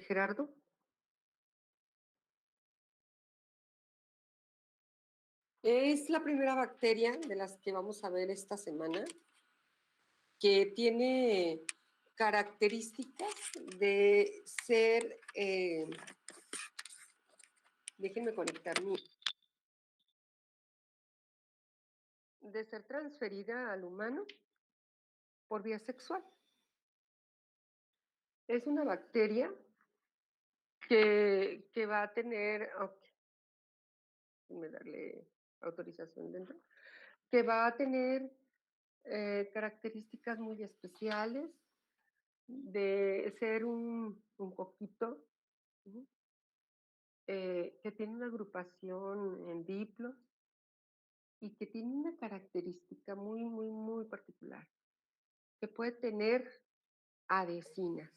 Gerardo. Es la primera bacteria de las que vamos a ver esta semana que tiene características de ser, déjenme conectar de ser transferida al humano por vía sexual. Es una bacteria que va a tener, déjenme darle autorización dentro, que va a tener características muy especiales de ser un coquito, ¿sí? Que tiene una agrupación en diplos y que tiene una característica muy, muy, muy particular, que puede tener adhesinas.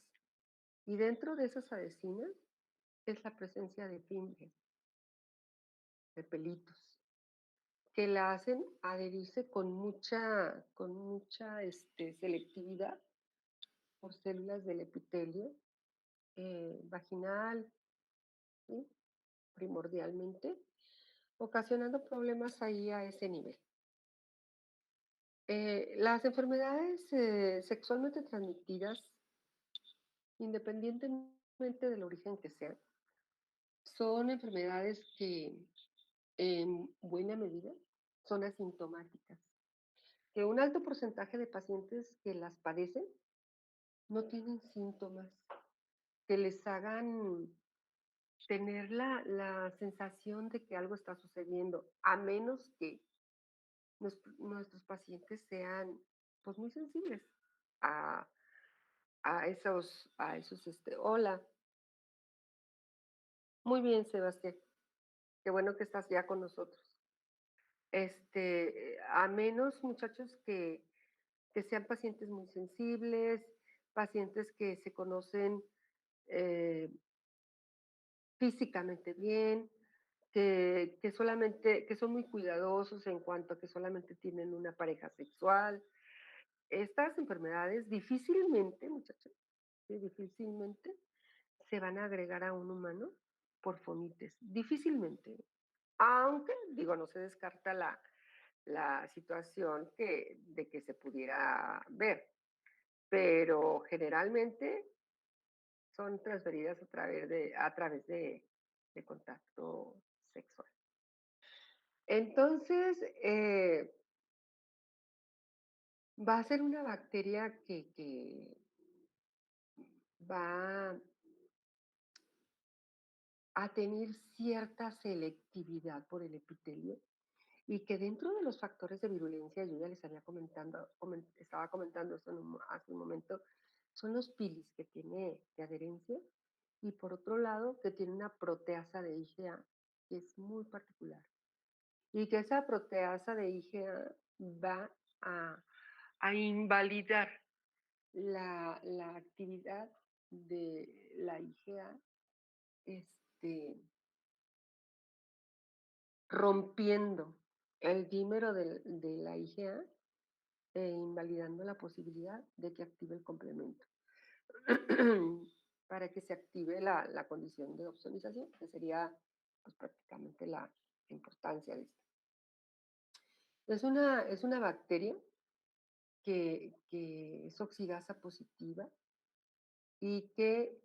Y dentro de esas adhesinas es la presencia de fimbres, de pelitos, que la hacen adherirse con mucha selectividad por células del epitelio vaginal, ¿sí? Primordialmente, ocasionando problemas ahí a ese nivel. Las enfermedades sexualmente transmitidas, independientemente del origen que sean, son enfermedades que en buena medida son asintomáticas, que un alto porcentaje de pacientes que las padecen no tienen síntomas que les hagan tener la sensación de que algo está sucediendo, a menos que nuestros pacientes sean pues muy sensibles a, a esos, hola, muy bien, Sebastián, qué bueno que estás ya con nosotros. A menos, muchachos, que sean pacientes muy sensibles, pacientes que se conocen eh, físicamente bien, que son muy cuidadosos en cuanto a que solamente tienen una pareja sexual. Estas enfermedades difícilmente, muchachos, sí, difícilmente se van a agregar a un humano por fomites, difícilmente. Aunque, digo, no se descarta la situación de que se pudiera ver, pero generalmente son transferidas a través de contacto sexual. Entonces, va a ser una bacteria que va a tener cierta selectividad por el epitelio y que dentro de los factores de virulencia, yo ya les había estaba comentando esto hace un momento, son los pilis que tiene de adherencia y por otro lado que tiene una proteasa de IgA que es muy particular y que esa proteasa de IgA va a, a invalidar la actividad de la IgA, este, rompiendo el dímero de la IgA e invalidando la posibilidad de que active el complemento para que se active la condición de opsonización, que sería pues, prácticamente la importancia de esto. Es una bacteria que es oxidasa positiva y que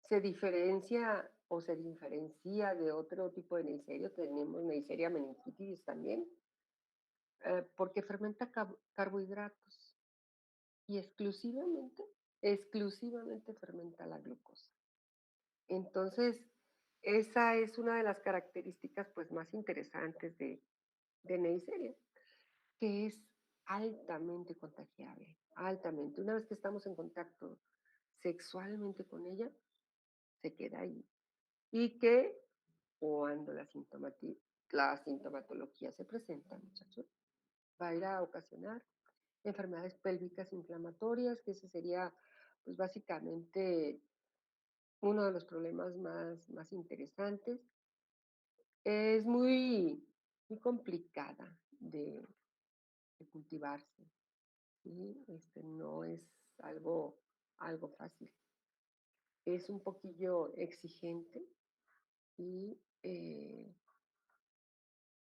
se diferencia o se diferencia de otro tipo de Neisseria. Tenemos Neisseria meningitidis también, porque fermenta carbohidratos y exclusivamente fermenta la glucosa. Entonces, esa es una de las características pues, más interesantes de Neisseria, que es altamente contagiable, altamente. Una vez que estamos en contacto sexualmente con ella, se queda ahí. Y que cuando la sintomatología se presenta, muchachos, va a ir a ocasionar enfermedades pélvicas inflamatorias, que ese sería, pues básicamente, uno de los problemas más interesantes. Es muy complicada de cultivarse, ¿sí? No es algo fácil. es un poquillo exigente y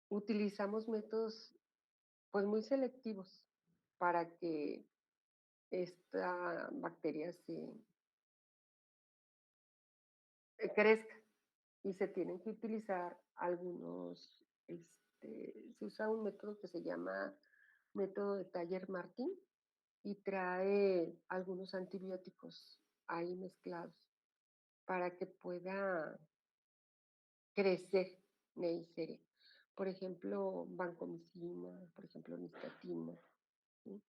utilizamos métodos pues muy selectivos para que esta bacteria crezca y se tienen que utilizar algunos, se usa un método que se llama método de Taller-Martin y trae algunos antibióticos ahí mezclados para que pueda crecer Neisseria. Por ejemplo, vancomicina, por ejemplo, nistatina, ¿sí?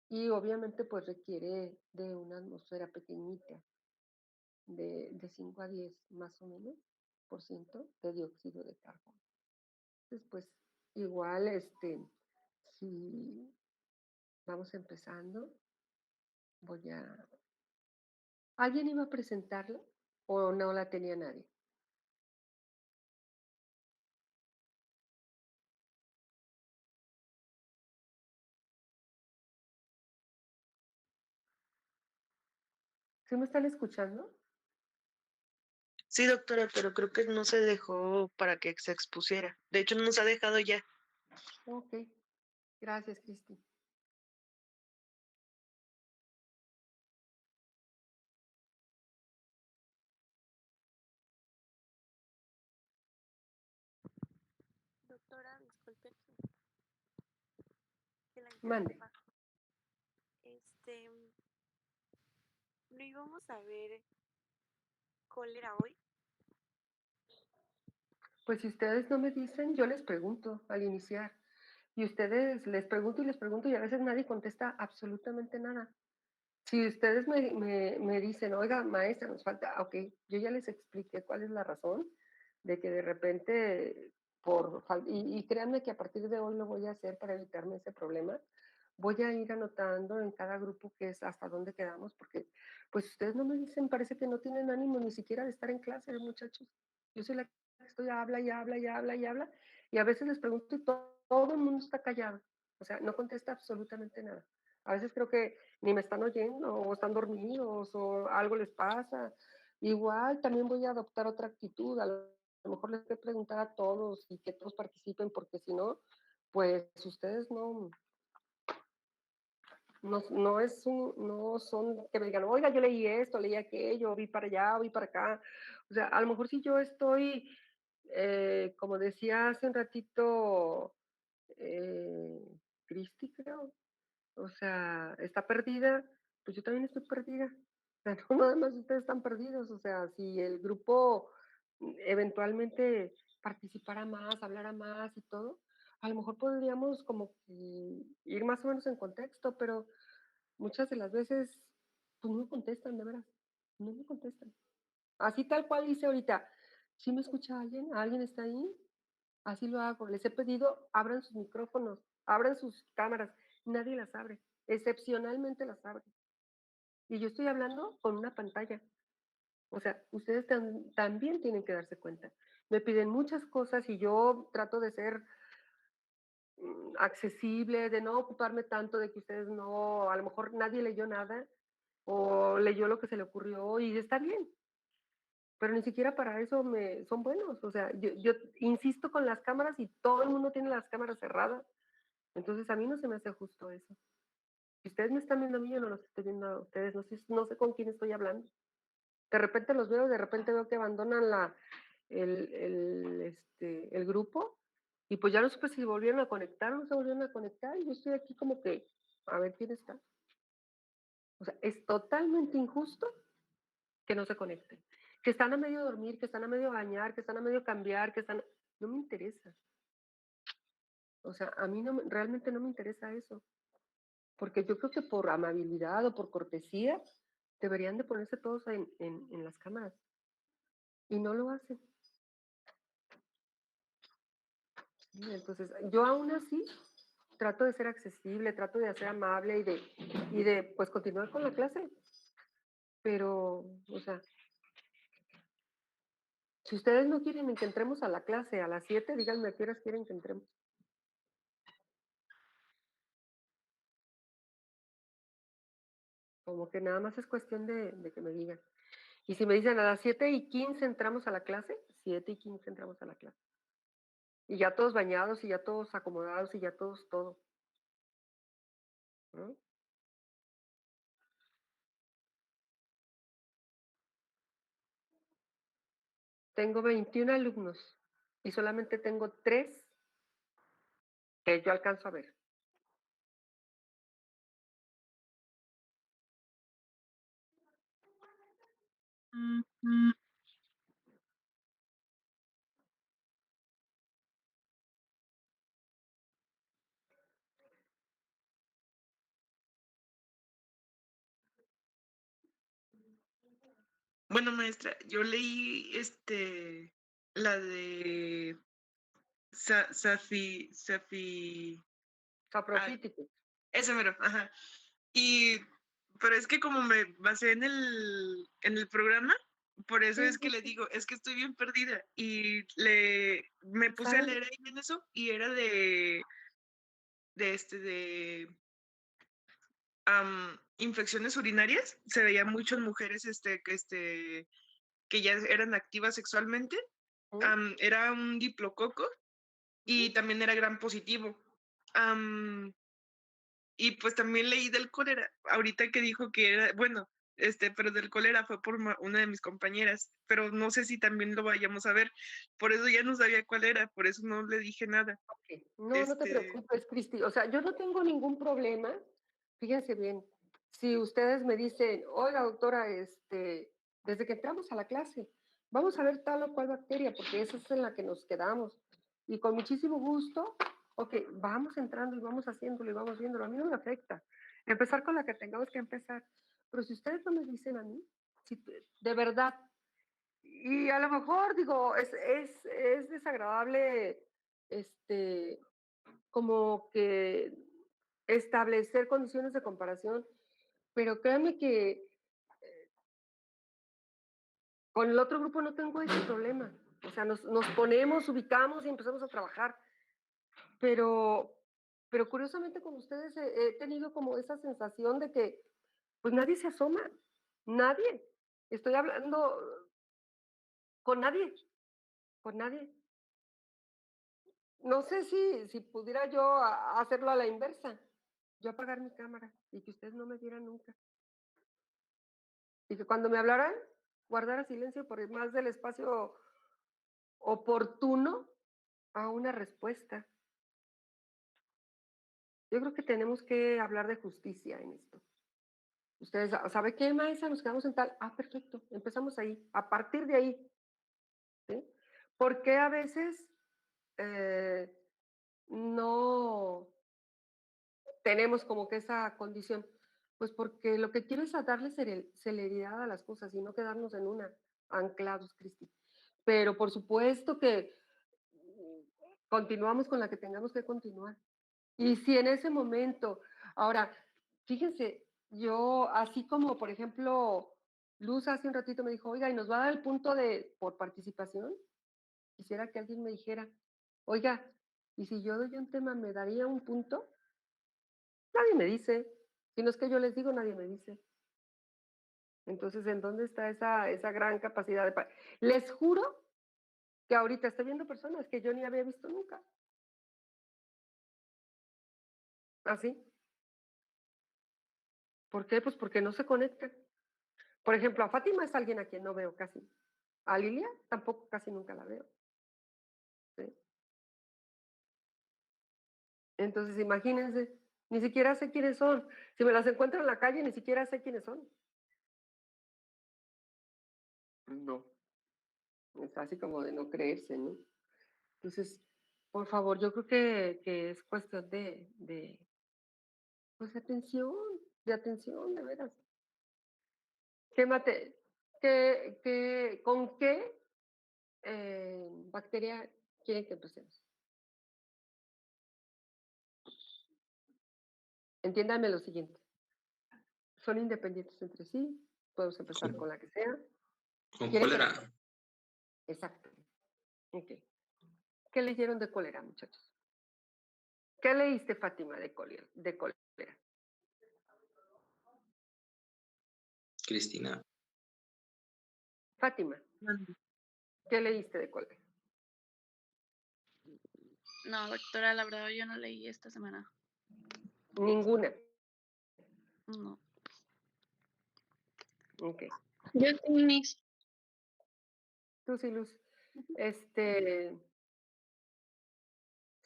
Y obviamente pues requiere de una atmósfera pequeñita, de 5 a 10 más o menos por ciento de dióxido de carbono. Entonces, pues igual, si vamos empezando, voy a... ¿Alguien iba a presentarla o no la tenía nadie? ¿Sí me están escuchando? Sí, doctora, pero creo que no se dejó para que se expusiera. De hecho, no nos ha dejado ya. Ok, gracias, Cristi. Doctora, disculpe que la Mande. interrumpa. Este, ¿no íbamos a ver cólera hoy? Pues si ustedes no me dicen, yo les pregunto al iniciar. Y ustedes les pregunto y a veces nadie contesta absolutamente nada. Si ustedes me dicen, oiga, maestra, nos falta, ok, yo ya les expliqué cuál es la razón de que de repente, y créanme que a partir de hoy lo voy a hacer para evitarme ese problema, voy a ir anotando en cada grupo que es hasta dónde quedamos, porque pues ustedes no me dicen, parece que no tienen ánimo ni siquiera de estar en clase, muchachos. Yo soy la que estoy, habla y habla y habla y habla, y a veces les pregunto y todo el mundo está callado, o sea, no contesta absolutamente nada. A veces creo que ni me están oyendo o están dormidos o algo les pasa. Igual también voy a adoptar otra actitud, a lo mejor les voy a preguntar a todos y que todos participen porque si no, pues ustedes no son que me digan, oiga, yo leí esto, leí aquello, vi para allá, vi para acá. O sea, a lo mejor si yo estoy, como decía hace un ratito, eh, Cristi, creo, o sea, está perdida, pues yo también estoy perdida. O sea, no nada más ustedes están perdidos, o sea, si el grupo eventualmente participara más, hablara más y todo, a lo mejor podríamos como que ir más o menos en contexto, pero muchas de las veces, pues no me contestan, de veras, no me contestan. Así tal cual dice ahorita, ¿sí me escucha alguien? ¿Alguien está ahí? Así lo hago. Les he pedido, abran sus micrófonos, abran sus cámaras. Nadie las abre. Excepcionalmente las abre. Y yo estoy hablando con una pantalla. O sea, ustedes también tienen que darse cuenta. Me piden muchas cosas y yo trato de ser accesible, de no ocuparme tanto de que ustedes no, a lo mejor nadie leyó nada o leyó lo que se le ocurrió y está bien, pero ni siquiera para eso son buenos. O sea, yo insisto con las cámaras y todo el mundo tiene las cámaras cerradas. Entonces a mí no se me hace justo eso. Si ustedes me están viendo a mí, yo no los estoy viendo a ustedes. No sé con quién estoy hablando. De repente los veo, de repente veo que abandonan el grupo y pues ya no supe si volvieron a conectar o no se volvieron a conectar y yo estoy aquí como que a ver quién está. O sea, es totalmente injusto que no se conecten. Que están a medio dormir, que están a medio bañar, que están a medio cambiar, que están... No me interesa. O sea, a mí realmente no me interesa eso. Porque yo creo que por amabilidad o por cortesía deberían de ponerse todos en las cámaras. Y no lo hacen. ¿Sí? Entonces, yo aún así trato de ser accesible, trato de ser amable y de pues continuar con la clase. Pero, o sea, si ustedes no quieren que entremos a la clase a las 7, díganme a qué horas quieren que entremos. Como que nada más es cuestión de que me digan. Y si me dicen a las 7:15 entramos a la clase, 7:15 entramos a la clase. Y ya todos bañados y ya todos acomodados y ya todos todo, ¿no? Tengo 21 alumnos y solamente tengo 3 que yo alcanzo a ver. Bueno, maestra, yo leí la de Safi, ah, Saprofíticos. ese mero, ajá. Y, pero es que como me basé en el programa, por eso Sí, es que sí, le sí. digo, es que estoy bien perdida. Y me puse a ¿Saben? leer ahí en eso y era de infecciones urinarias. Se veía mucho en mujeres que ya eran activas sexualmente. ¿Mm? Era un diplococo Ujú. y también era gran positivo. Am, y pues también leí del cólera, ahorita que dijo que era, bueno, pero del cólera fue por una de mis compañeras, pero no sé si también lo vayamos a ver. Por eso ya no sabía cuál era, por eso no le dije nada. Okey. No, no te Este, preocupes, Cristi. O sea, yo no tengo ningún problema. Fíjense bien, si ustedes me dicen: "Oiga, doctora, desde que entramos a la clase, vamos a ver tal o cual bacteria, porque esa es en la que nos quedamos". Y con muchísimo gusto, okey, vamos entrando y vamos haciéndolo y vamos viéndolo. A mí no me afecta. Empezar con la que tengamos que empezar. Pero si ustedes no me dicen a mí, si de verdad, y a lo mejor, digo, es desagradable, este, como que establecer condiciones de comparación, pero créanme que con el otro grupo no tengo ese problema. O sea, nos ponemos, ubicamos y empezamos a trabajar, pero pero curiosamente con ustedes he tenido como esa sensación de que, pues, nadie se asoma, nadie. Estoy hablando con nadie, con nadie. No sé si pudiera yo hacerlo a la inversa, yo apagar mi cámara y que ustedes no me vieran nunca. Y que cuando me hablaran, guardara silencio por más del espacio oportuno a una respuesta. Yo creo que tenemos que hablar de justicia en esto. Ustedes, ¿sabe qué, maestra? Nos quedamos en tal. Ah, perfecto, empezamos ahí. A partir de ahí, ¿sí? ¿Por qué a veces eh, no tenemos como que esa condición? Pues porque lo que quiero es a darle celeridad a las cosas y no quedarnos en una, anclados, Cristi. Pero por supuesto que continuamos con la que tengamos que continuar. Y si en ese momento, ahora, fíjense, yo así como, por ejemplo, Luz hace un ratito me dijo, oiga, y nos va a dar el punto de por participación, quisiera que alguien me dijera, oiga, y si yo doy un tema, ¿me daría un punto? Nadie me dice. Si no es que yo les digo, nadie me dice. Entonces, ¿en dónde está esa gran capacidad de... Les juro que ahorita estoy viendo personas que yo ni había visto nunca. ¿Así? ¿Por qué? Pues porque no se conectan. Por ejemplo, a Fátima es alguien a quien no veo casi. A Lilia tampoco casi nunca la veo. ¿Sí? Entonces, imagínense, ni siquiera sé quiénes son. Si me las encuentro en la calle, ni siquiera sé quiénes son. No, es así como de no creerse, ¿no? Entonces, por favor, yo creo que es cuestión pues, de atención, de veras. ¿Qué mate, con qué bacteria quieren que empecemos? Entiéndanme lo siguiente. Son independientes entre sí, podemos empezar Con, con la que sea. con ¿Quieren que cólera, la exacto, okey. ¿Qué leyeron de cólera, muchachos? ¿Qué leíste, Fátima, de cólera? Cristina. Fátima, Mande. ¿qué leíste de cólera? No, doctora, la verdad yo no leí esta semana. Ninguna. No. Ok. Yo Phoenix. Tú sí, Luz.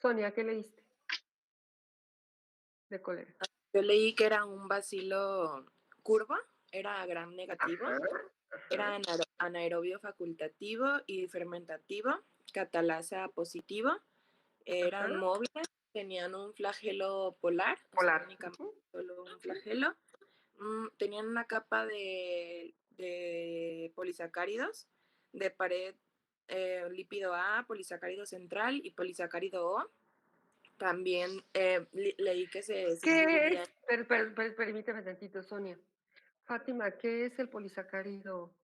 Sonia, ¿qué leíste de cólera? Yo leí que era un bacilo curvo, era gram negativo, Ajá, era anaerobio facultativo y fermentativo, catalasa positivo, eran ajá. móviles, tenían un flagelo polar, o sea, Polar. únicamente Ujú. solo un flagelo, tenían una capa de polisacáridos, de pared lípido A, polisacárido central y polisacárido O. También leí que se ¿Qué dividía. es? Permíteme tantito, Sonia. Fátima, ¿qué es el polisacárido?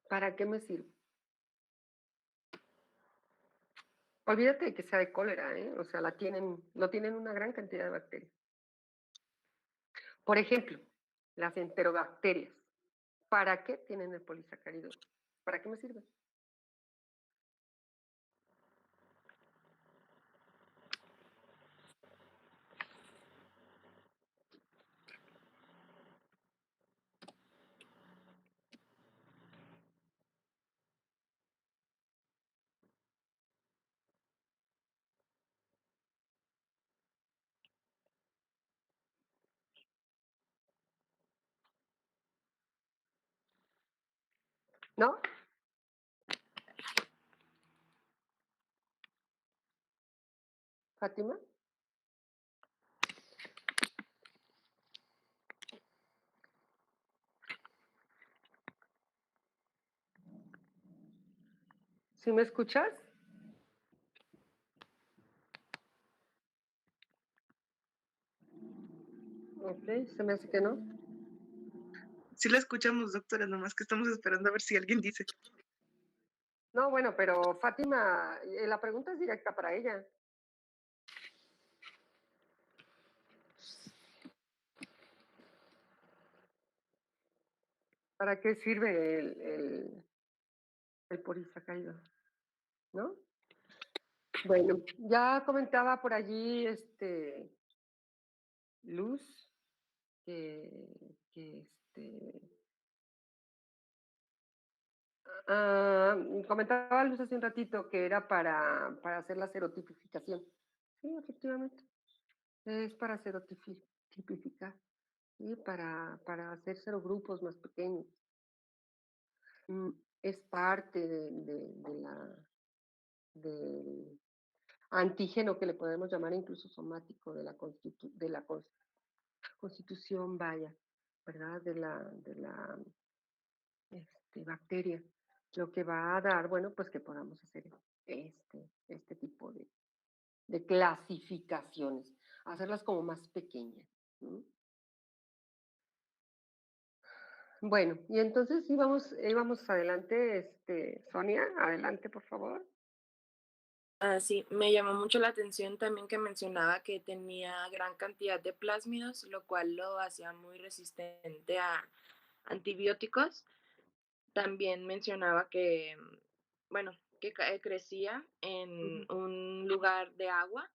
¿Para qué me sirve? Olvídate de que sea de cólera, ¿eh? O sea, lo tienen una gran cantidad de bacterias. Por ejemplo, las enterobacterias. ¿Para qué tienen el polisacárido? ¿Para qué me sirve? ¿No? ¿Fátima? ¿Sí me escuchas? Ok, se me hace que no. Sí la escuchamos, doctora, nomás que estamos esperando a ver si alguien dice. No, bueno, pero Fátima, la pregunta es directa para ella. ¿Para qué sirve el polisacárido? ¿No? Bueno, ya comentaba por allí Luz que comentaba Luz hace un ratito que era para hacer la serotipificación. Sí, efectivamente. Es para serotipificar, ¿sí? Para hacer serogrupos más pequeños. Mm, Es parte del antígeno que le podemos llamar incluso somático de la constitución, vaya, ¿verdad? De la bacteria, lo que va a dar, bueno, pues que podamos hacer este tipo de clasificaciones, hacerlas como más pequeñas. ¿No? Bueno, y entonces íbamos adelante, Sonia, adelante, por favor. Sí, me llamó mucho la atención también que mencionaba que tenía gran cantidad de plásmidos, lo cual lo hacía muy resistente a antibióticos. También mencionaba que, bueno, que crecía en un lugar de agua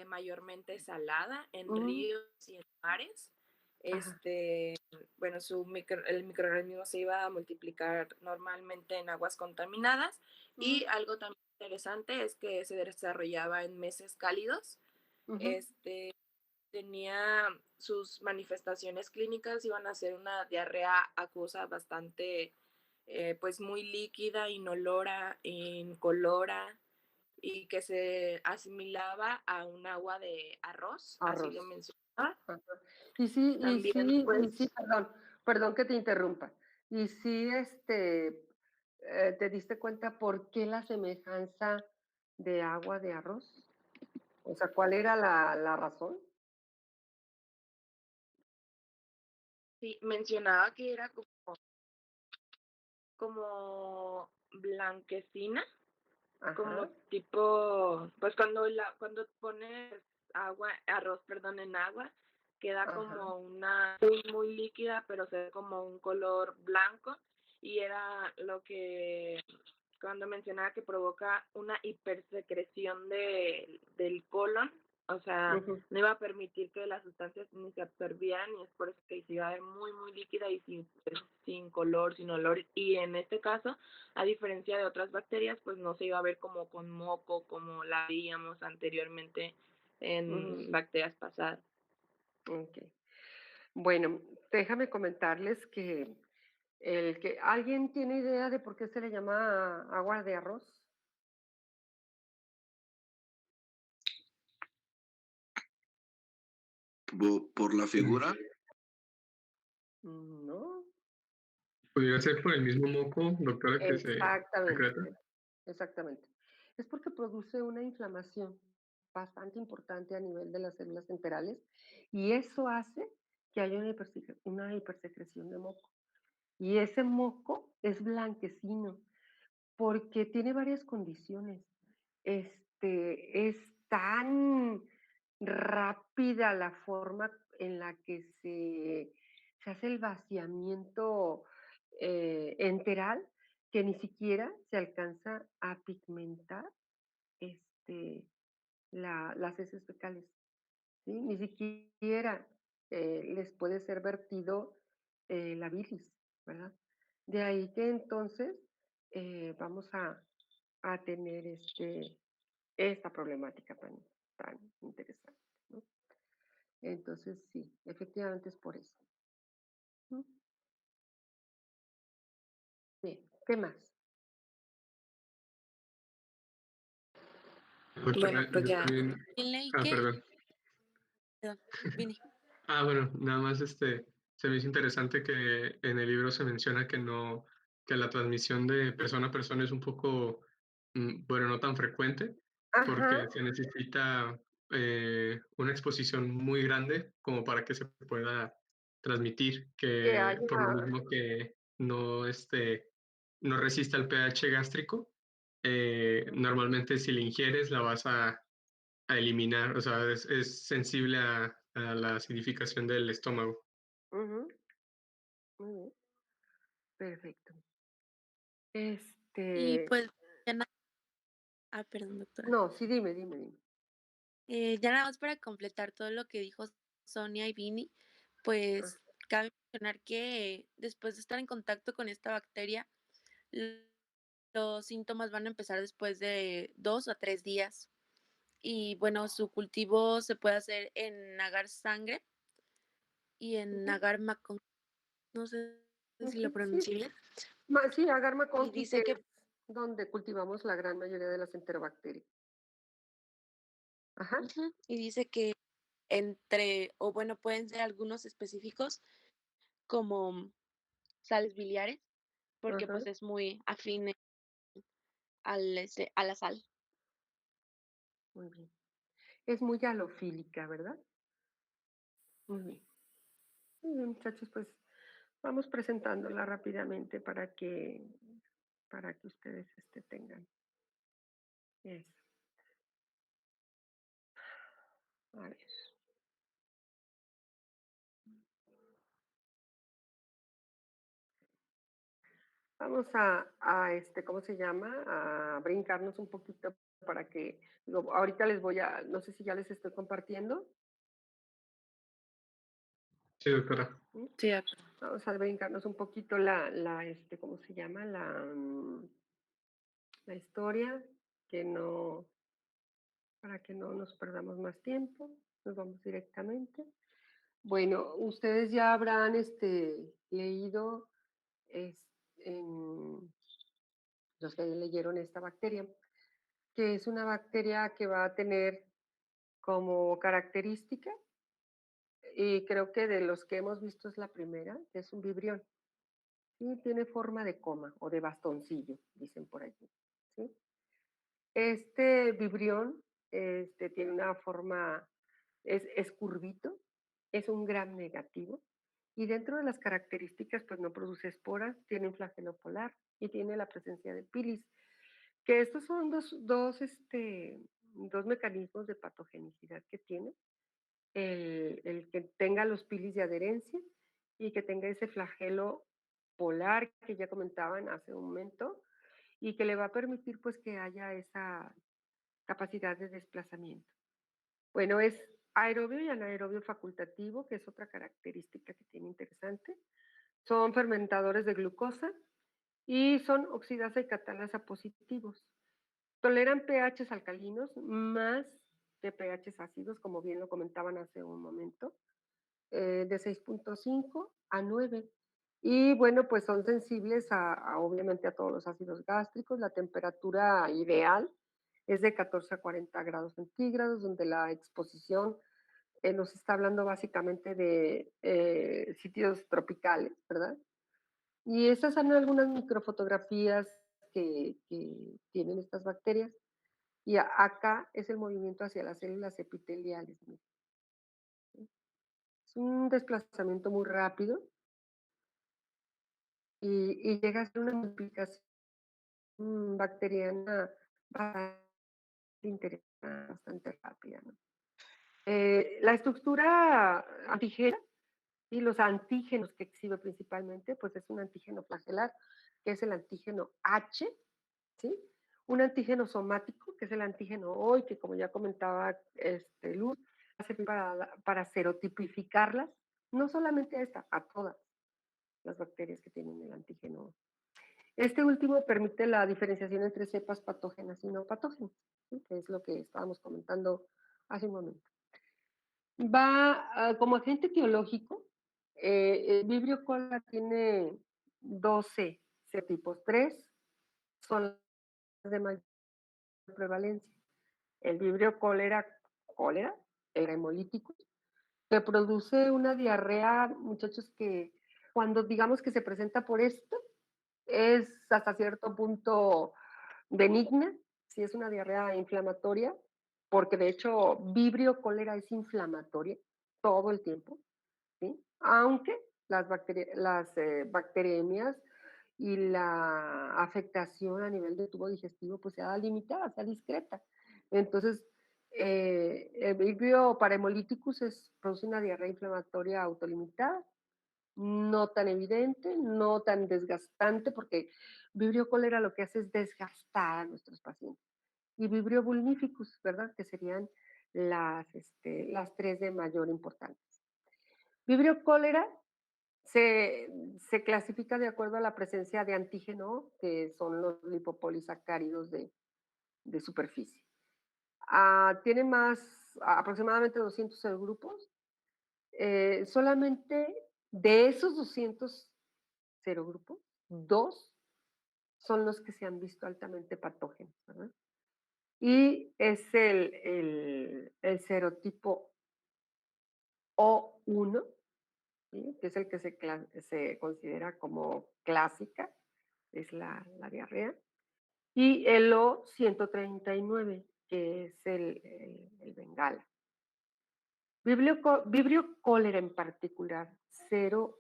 mayormente salada, en Ujú, ríos y en mares. ajá, Bueno, el microorganismo se iba a multiplicar normalmente en aguas contaminadas ujú, y algo también interesante es que se desarrollaba en meses cálidos. ujú. Este, tenía sus manifestaciones clínicas, iban a ser una diarrea acuosa bastante, pues muy líquida, inolora, incolora y que se asimilaba a un agua de arroz, así Arroz. lo mencionaba. Ajá. También, Y sí, pues, perdón que te interrumpa. Y sí, ¿te diste cuenta por qué la semejanza de agua de arroz? O sea, ¿cuál era la razón? sí, mencionaba que era como blanquecina, Ajá, como tipo, pues cuando pones arroz, perdón, en agua, queda Ajá. como una muy, muy líquida, pero se ve como un color blanco, y era lo que cuando mencionaba que provoca una hipersecreción del colon, o sea, Ujú. no iba a permitir que las sustancias ni se absorbieran, y es por eso que se iba a ver muy, muy líquida y sin color, sin olor, y en este caso, a diferencia de otras bacterias, pues no se iba a ver como con moco, como la veíamos anteriormente Ujú. en bacterias pasadas. Ok. Bueno, déjame comentarles que ¿alguien tiene idea de por qué se le llama agua de arroz? Por la figura, No, Pudiera ser por el mismo moco, doctora, que se exactamente, secreta. exactamente. Es porque produce una inflamación bastante importante a nivel de las células enterales y eso hace que haya una hipersecreción de moco. Y ese moco es blanquecino porque tiene varias condiciones. Es tan rápida la forma en la que se hace el vaciamiento enteral que ni siquiera se alcanza a pigmentar este, las heces fecales, ¿sí? Ni siquiera les puede ser vertido la bilis, ¿verdad? De ahí que entonces vamos a tener esta problemática tan interesante, ¿no? Entonces, sí, efectivamente es por eso. ¿Mm? Bien, ¿qué más? Bueno, Doctora, pues yo ya. también... Bien leí Ah, que, perdón. perdón, Vini. Bueno, nada más se me hizo interesante que en el libro se menciona que la transmisión de persona a persona es un poco, bueno, no tan frecuente, Ajá, porque se necesita una exposición muy grande como para que se pueda transmitir, que que haya, por lo mismo que no resiste al pH gástrico, normalmente si la ingieres la vas a eliminar, o sea, es sensible a la acidificación del estómago. ujú, muy bien, perfecto. Y pues, ya nada, perdón, doctora. No, sí, dime. Ya nada más para completar todo lo que dijo Sonia y Vini, Ah, pues cabe mencionar que después de estar en contacto con esta bacteria, l- los síntomas van a empezar después de 2 a 3 días. Y bueno, su cultivo se puede hacer en agar sangre y en ujú, agar macón. No sé si lo ujú, sí, pronuncié bien. sí, agar Y McConkey, que dice que, es donde cultivamos la gran mayoría de las enterobacterias. Ajá, y dice que o bueno, pueden ser algunos específicos como sales biliares, porque ajá, pues es muy afín a la sal. muy bien. Es muy halofílica, ¿verdad? Muy bien. Muy bien, muchachos, pues vamos presentándola rápidamente para que ustedes tengan eso. A ver. Vamos ¿cómo se llama? A brincarnos un poquito para que, ahorita no sé si ya les estoy compartiendo. Sí, doctora. ¿Sí? Sí, Vamos a brincarnos un poquito ¿cómo se llama? La historia, para que no nos perdamos más tiempo, nos vamos directamente. Bueno, ustedes ya habrán leído es- en, los que leyeron esta bacteria, que es una bacteria que va a tener como característica, y creo que de los que hemos visto es la primera, que es un vibrión. ¿Sí? Tiene forma de coma o de bastoncillo, dicen por allí. ¿Sí? Este vibrión tiene una forma, es curvito, es un gram negativo y dentro de las características pues no produce esporas, tiene un flagelo polar y tiene la presencia de pilis, que estos son dos dos mecanismos de patogenicidad que tiene. El que tenga los pilis de adherencia y que tenga ese flagelo polar que ya comentaban hace un momento y que le va a permitir pues que haya esa capacidad de desplazamiento. Bueno, es aerobio y anaerobio facultativo, que es otra característica que tiene interesante. Son fermentadores de glucosa y son oxidasa y catalasa positivos. Toleran pHs alcalinos más que pHs ácidos, como bien lo comentaban hace un momento, de 6.5 a 9. Y bueno, pues son sensibles obviamente a todos los ácidos gástricos. La temperatura ideal es de 14 a 40 grados centígrados, donde la exposición nos está hablando básicamente de sitios tropicales, ¿verdad? Y estas son algunas microfotografías que tienen estas bacterias. Y acá es el movimiento hacia las células epiteliales. ¿No? Es un desplazamiento muy rápido y llega a ser una multiplicación bacteriana bastante interesante, bastante rápida. ¿No? La estructura antigénica y los antígenos que exhibe principalmente, pues es un antígeno flagelar, que es el antígeno H, ¿sí? Un antígeno somático, que es el antígeno O, y que como ya comentaba Luz, hace para serotipificarlas, no solamente a esta, a todas las bacterias que tienen el antígeno O. Este último permite la diferenciación entre cepas patógenas y no patógenas, ¿sí? Que es lo que estábamos comentando hace un momento. Va como agente biológico, el Vibrio cholera tiene 12 serotipos, 3 son las de mayor prevalencia. El Vibrio cólera, el hemolítico, que produce una diarrea, muchachos, que cuando digamos que se presenta por esto, es hasta cierto punto benigna, si es una diarrea inflamatoria, porque de hecho Vibrio cólera es inflamatoria todo el tiempo, ¿sí? Aunque las bacteremias y la afectación a nivel del tubo digestivo pues sea limitada, sea discreta. Entonces, el Vibrio parahemolíticus produce una diarrea inflamatoria autolimitada, no tan evidente, no tan desgastante, porque Vibrio cólera lo que hace es desgastar a nuestros pacientes. Y Vibrio vulnificus, ¿verdad? Que serían las tres de mayor importancia. Vibrio cólera se clasifica de acuerdo a la presencia de antígeno, que son los lipopolisacáridos de superficie. Tiene aproximadamente 200 serogrupos. Solamente de esos 200 serogrupos, 2 son los que se han visto altamente patógenos, ¿verdad? Y es el serotipo O1, ¿sí? Que es el que se considera como clásica, es la diarrea, y el O139, que es el bengala. Vibrio cólera en particular, 0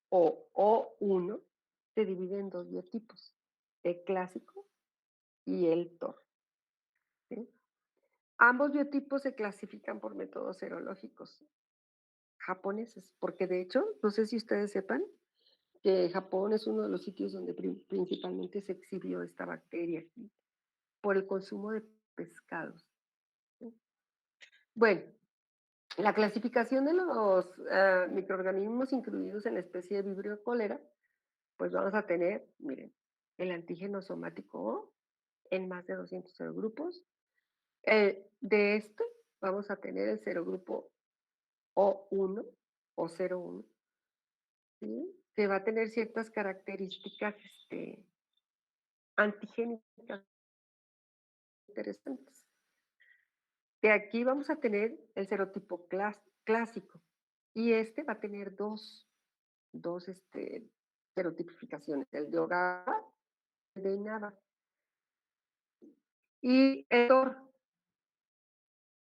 o O1, se divide en dos biotipos, el clásico y el TOR. ¿Sí? Ambos biotipos se clasifican por métodos serológicos japoneses, porque de hecho, no sé si ustedes sepan, que Japón es uno de los sitios donde principalmente se exhibió esta bacteria, ¿sí? Por el consumo de pescados. ¿Sí? Bueno, la clasificación de los microorganismos incluidos en la especie de Vibrio cólera, pues vamos a tener, miren, el antígeno somático O en más de 200 serogrupos. De este vamos a tener el serogrupo O1 o 01, ¿sí? Que va a tener ciertas características antigénicas interesantes. De aquí vamos a tener el serotipo clásico y este va a tener dos serotipificaciones, el de Ogava y el de Inaba. Y el TOR,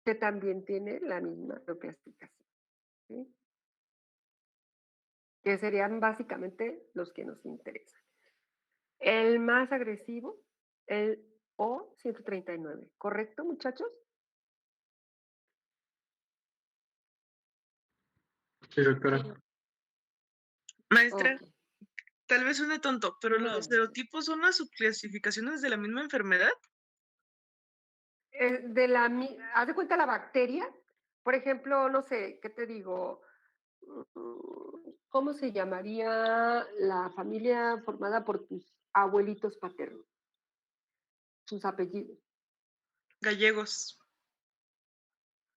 que también tiene la misma clasificación, ¿sí? Que serían básicamente los que nos interesan. El más agresivo, el o 139. ¿Correcto, muchachos? Sí, doctora. Sí, Maestra, Ok. tal vez suene tonto, pero los Mande. serotipos son las subclasificaciones de la misma enfermedad. Haz de cuenta la bacteria, por ejemplo, no sé, ¿qué te digo? ¿Cómo se llamaría la familia formada por tus abuelitos paternos? Sus apellidos. Gallegos,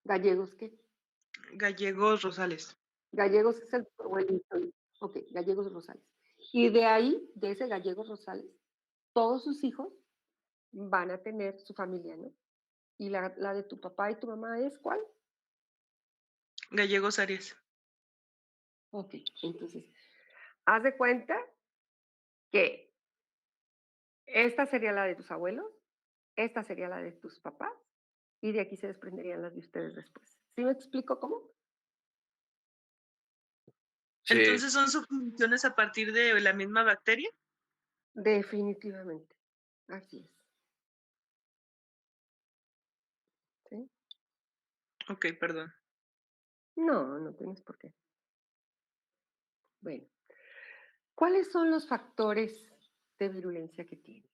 ¿Gallegos qué? Gallegos Rosales. Gallegos es el abuelito. Ok, Gallegos Rosales. Y de ahí, de ese Gallegos Rosales, todos sus hijos van a tener su familia, ¿no? ¿Y la de tu papá y tu mamá es cuál? Gallegos Arias. Ok, entonces, haz de cuenta que esta sería la de tus abuelos, esta sería la de tus papás, y de aquí se desprenderían las de ustedes después. ¿Sí me explico cómo? Sí, Entonces son subfunciones a partir de la misma bacteria. Definitivamente. Así es. ¿Sí? Ok, perdón. No, no tienes por qué. Bueno, ¿cuáles son los factores de virulencia que tiene?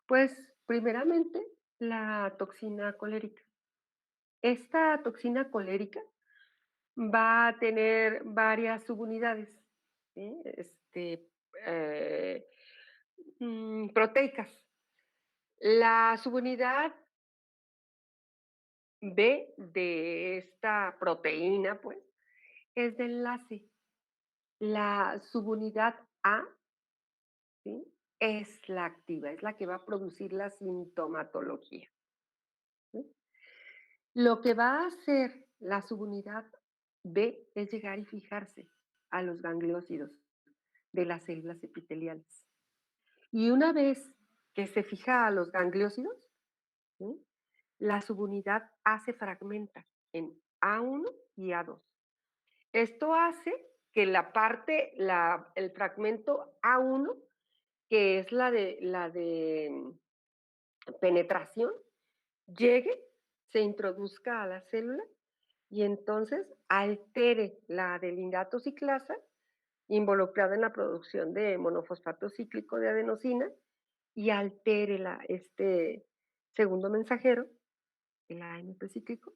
Pues, primeramente, la toxina colérica. Esta toxina colérica va a tener varias subunidades, ¿sí? Eh, proteicas. La subunidad B de esta proteína, pues, es de enlace. La subunidad A, ¿sí? Es la activa, es la que va a producir la sintomatología. ¿Sí? Lo que va a hacer la subunidad B es llegar y fijarse a los gangliósidos de las células epiteliales. Y una vez que se fija a los gangliósidos, ¿sí? La subunidad A se fragmenta en A1 y A2. Esto hace que el fragmento A1, que es la de penetración, llegue, se introduzca a la célula y entonces altere la adelignato ciclasa involucrada en la producción de monofosfato cíclico de adenosina y altere este segundo mensajero, el AMP cíclico,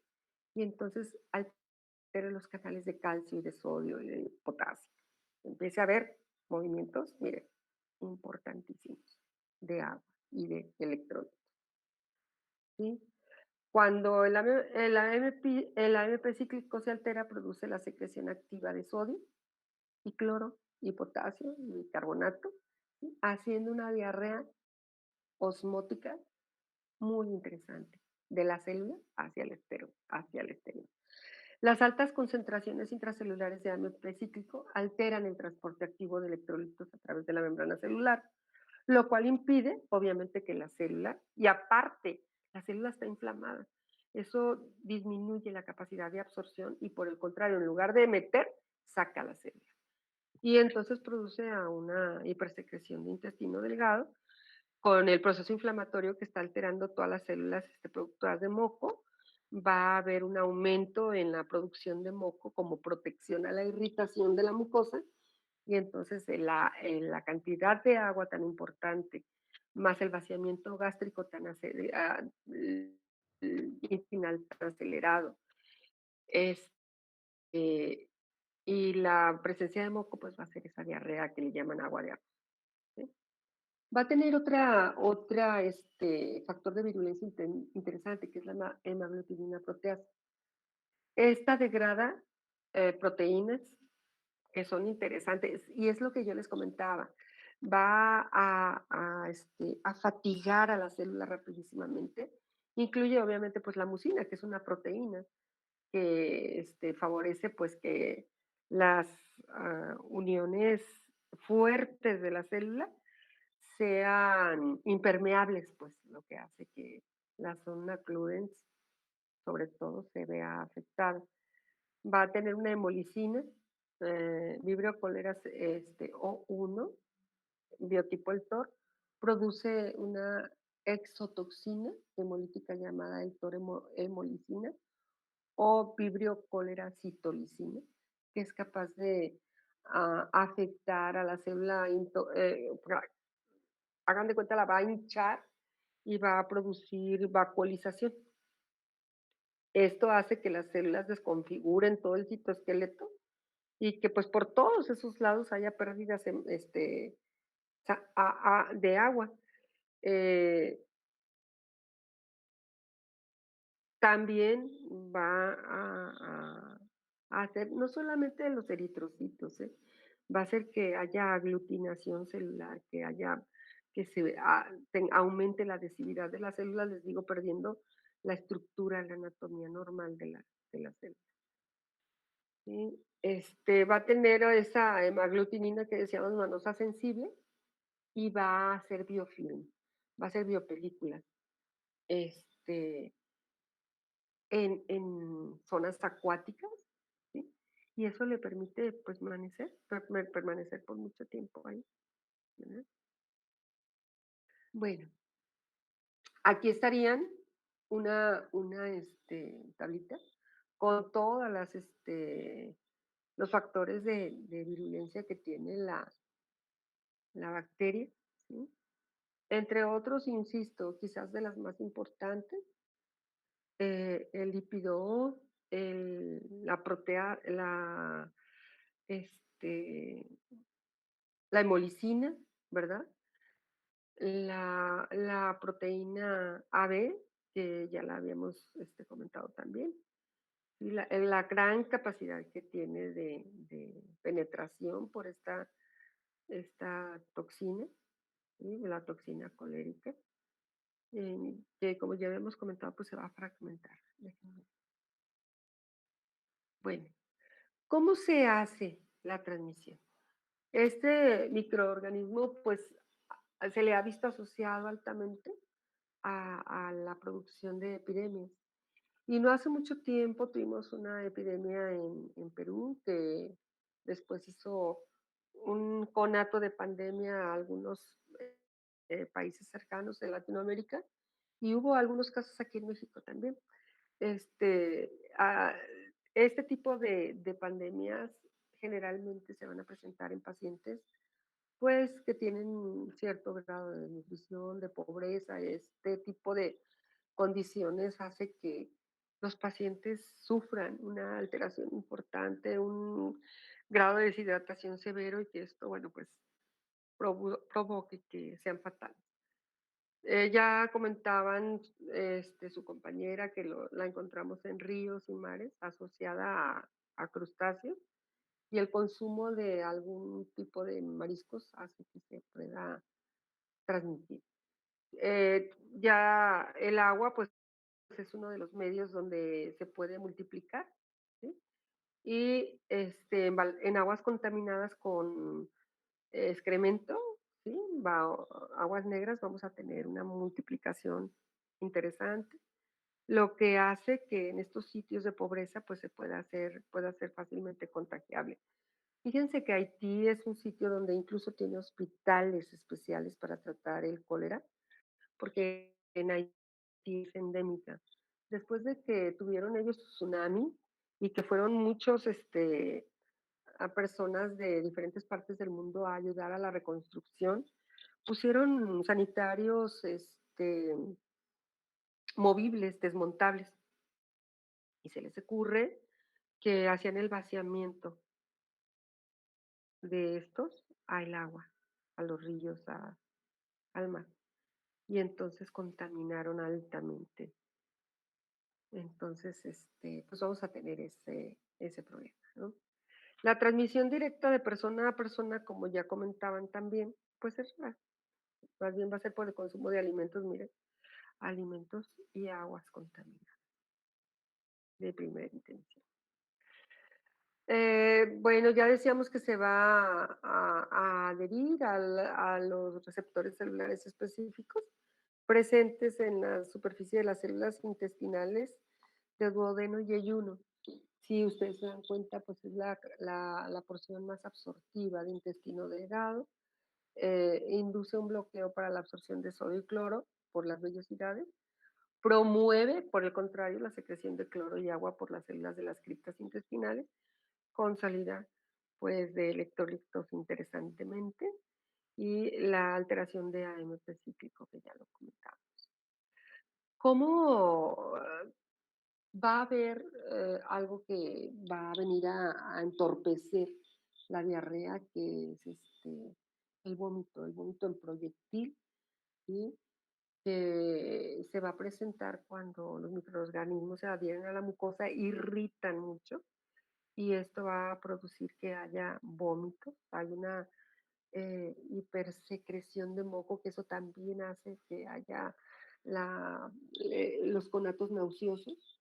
y entonces altere los canales de calcio y de sodio y de potasio. Empiece a haber movimientos, mire, importantísimos de agua y de electrolitos. ¿Sí? Cuando el AMP cíclico se altera, produce la secreción activa de sodio y cloro y potasio y carbonato, ¿sí? Haciendo una diarrea osmótica muy interesante de la célula hacia el exterior. Las altas concentraciones intracelulares de AMP cíclico alteran el transporte activo de electrolitos a través de la membrana celular, lo cual impide, obviamente, que la célula, y aparte, la célula está inflamada. Eso disminuye la capacidad de absorción y por el contrario, en lugar de meter, saca la célula. Y entonces produce a una hipersecreción de intestino delgado con el proceso inflamatorio que está alterando todas las células productoras de moco. Va a haber un aumento en la producción de moco como protección a la irritación de la mucosa y entonces la cantidad de agua tan importante más el vaciamiento gástrico intestinal tan acelerado este, y la presencia de moco pues va a ser esa diarrea que le llaman agua de agua. ¿Sí? Va a tener otra factor de virulencia interesante, que es la hemaglutinina proteasa. Esta degrada proteínas que son interesantes, y es lo que yo les comentaba. Va a fatigar a la célula rapidísimamente. Incluye, obviamente, pues la mucina, que es una proteína que favorece pues que las uniones fuertes de la célula sean impermeables, pues lo que hace que la zona cludens sobre todo se vea afectada. Va a tener una hemolicina, Vibrio cholerae O1, biotipo el TOR, produce una exotoxina hemolítica llamada hemolicina o vibrio cólera citolicina, que es capaz de afectar a la célula, hagan de cuenta, la va a hinchar y va a producir vacuolización. Esto hace que las células desconfiguren todo el citoesqueleto y que pues por todos esos lados haya pérdidas de agua. Eh, También va a hacer, no solamente de los eritrocitos, va a hacer que haya aglutinación celular, que aumente la adhesividad de las células, les digo, perdiendo la estructura, la anatomía normal de la célula. ¿Sí? Va a tener esa hemaglutinina que decíamos manosa sensible y va a ser biofilm, va a ser biopelícula. En zonas acuáticas, ¿sí? Y eso le permite pues permanecer por mucho tiempo ahí, ¿verdad? Bueno, aquí estarían una tablita con todas los factores de virulencia que tiene la bacteria, ¿sí? Entre otros, insisto, quizás de las más importantes, el lípido, la protea, este, la hemolicina, ¿verdad? La proteína AB, que ya la habíamos comentado también, y la gran capacidad que tiene de penetración por esta toxina, ¿sí? La toxina colérica, que como ya habíamos comentado, pues se va a fragmentar. Bueno, ¿cómo se hace la transmisión? Este microorganismo, pues, se le ha visto asociado altamente a la producción de epidemias. Y no hace mucho tiempo tuvimos una epidemia en Perú que después hizo un conato de pandemia a algunos países cercanos de Latinoamérica y hubo algunos casos aquí en México también. Este, ah, este tipo de pandemias generalmente se van a presentar en pacientes pues que tienen cierto grado de nutrición, de pobreza. Este tipo de condiciones hace que los pacientes sufran una alteración importante, un grado de deshidratación severo y que esto, bueno, pues provoque que sean fatales. Ya comentaban su compañera que la encontramos en ríos y mares asociada a crustáceos y el consumo de algún tipo de mariscos hace que se pueda transmitir. Ya el agua, pues es uno de los medios donde se puede multiplicar, ¿sí? Y en aguas contaminadas con excremento, ¿sí? Aguas negras, vamos a tener una multiplicación interesante, lo que hace que en estos sitios de pobreza pues pueda ser fácilmente contagiable. Fíjense que Haití es un sitio donde incluso tiene hospitales especiales para tratar el cólera, porque en Haití es endémica. Después de que tuvieron ellos su tsunami y que fueron muchos a personas de diferentes partes del mundo a ayudar a la reconstrucción, pusieron sanitarios movibles, desmontables, y se les ocurre que hacían el vaciamiento de estos al agua, a los ríos, al mar, y entonces contaminaron altamente. Entonces, pues vamos a tener ese problema, ¿no? La transmisión directa de persona a persona, como ya comentaban también, pues es rara. Más bien va a ser por el consumo de alimentos, miren, alimentos y aguas contaminadas de primera intención. Bueno, ya decíamos que se va a adherir a los receptores celulares específicos presentes en la superficie de las células intestinales de duodeno y yeyuno. Si ustedes se dan cuenta, pues es la porción más absortiva de intestino delgado. Induce un bloqueo para la absorción de sodio y cloro por las vellosidades. Promueve, por el contrario, la secreción de cloro y agua por las células de las criptas intestinales, con salida pues de electrolitos interesantemente, y la alteración de AMP cíclico que ya lo comentaba. ¿Cómo va a haber algo que va a venir a entorpecer la diarrea, que es el vómito en proyectil, ¿sí? Que se va a presentar cuando los microorganismos se adhieren a la mucosa, irritan mucho y esto va a producir que haya vómitos, hay una hipersecreción de moco, que eso también hace que haya los conatos nauseosos.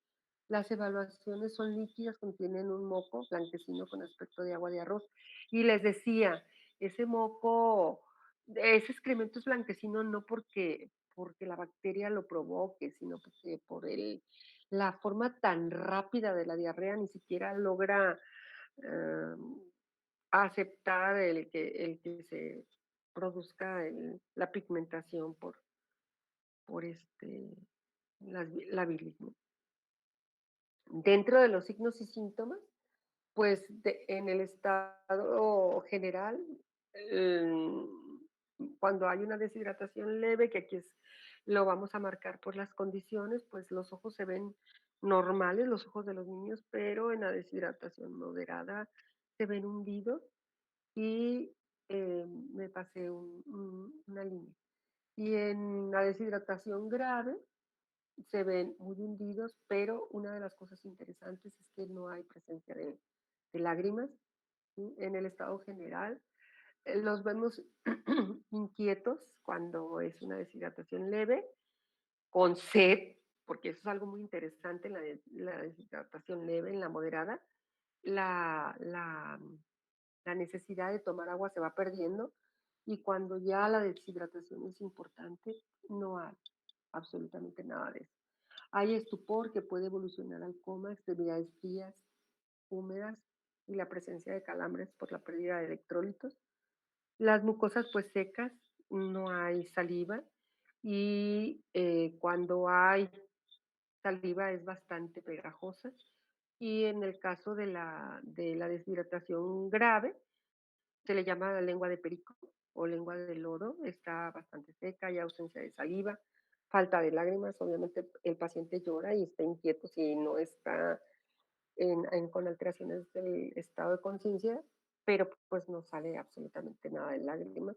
Las evaluaciones son líquidas, contienen un moco blanquecino con aspecto de agua de arroz. Y les decía, ese moco, ese excremento es blanquecino no porque la bacteria lo provoque, sino porque por la forma tan rápida de la diarrea ni siquiera logra eh, aceptar el que se produzca la pigmentación por la bilis, ¿no? Dentro de los signos y síntomas, pues en el estado general, eh, cuando hay una deshidratación leve, que aquí lo vamos a marcar por las condiciones, pues los ojos se ven normales, los ojos de los niños, pero en la deshidratación moderada se ven hundidos y me pasé una línea. Y en la deshidratación grave se ven muy hundidos, pero una de las cosas interesantes es que no hay presencia de lágrimas, ¿sí? En el estado general. Los vemos inquietos cuando es una deshidratación leve, con sed, porque eso es algo muy interesante en la deshidratación leve, en la moderada. La, la, la necesidad de tomar agua se va perdiendo y cuando ya la deshidratación es importante, no hay absolutamente nada de eso. Hay estupor que puede evolucionar al coma, extremidades frías, húmedas y la presencia de calambres por la pérdida de electrolitos. Las mucosas pues secas, no hay saliva y cuando hay saliva es bastante pegajosa. Y en el caso de la deshidratación grave, se le llama la lengua de perico o lengua de loro, está bastante seca, hay ausencia de saliva, falta de lágrimas, obviamente el paciente llora y está inquieto si no está con alteraciones del estado de conciencia, pero pues no sale absolutamente nada de lágrimas.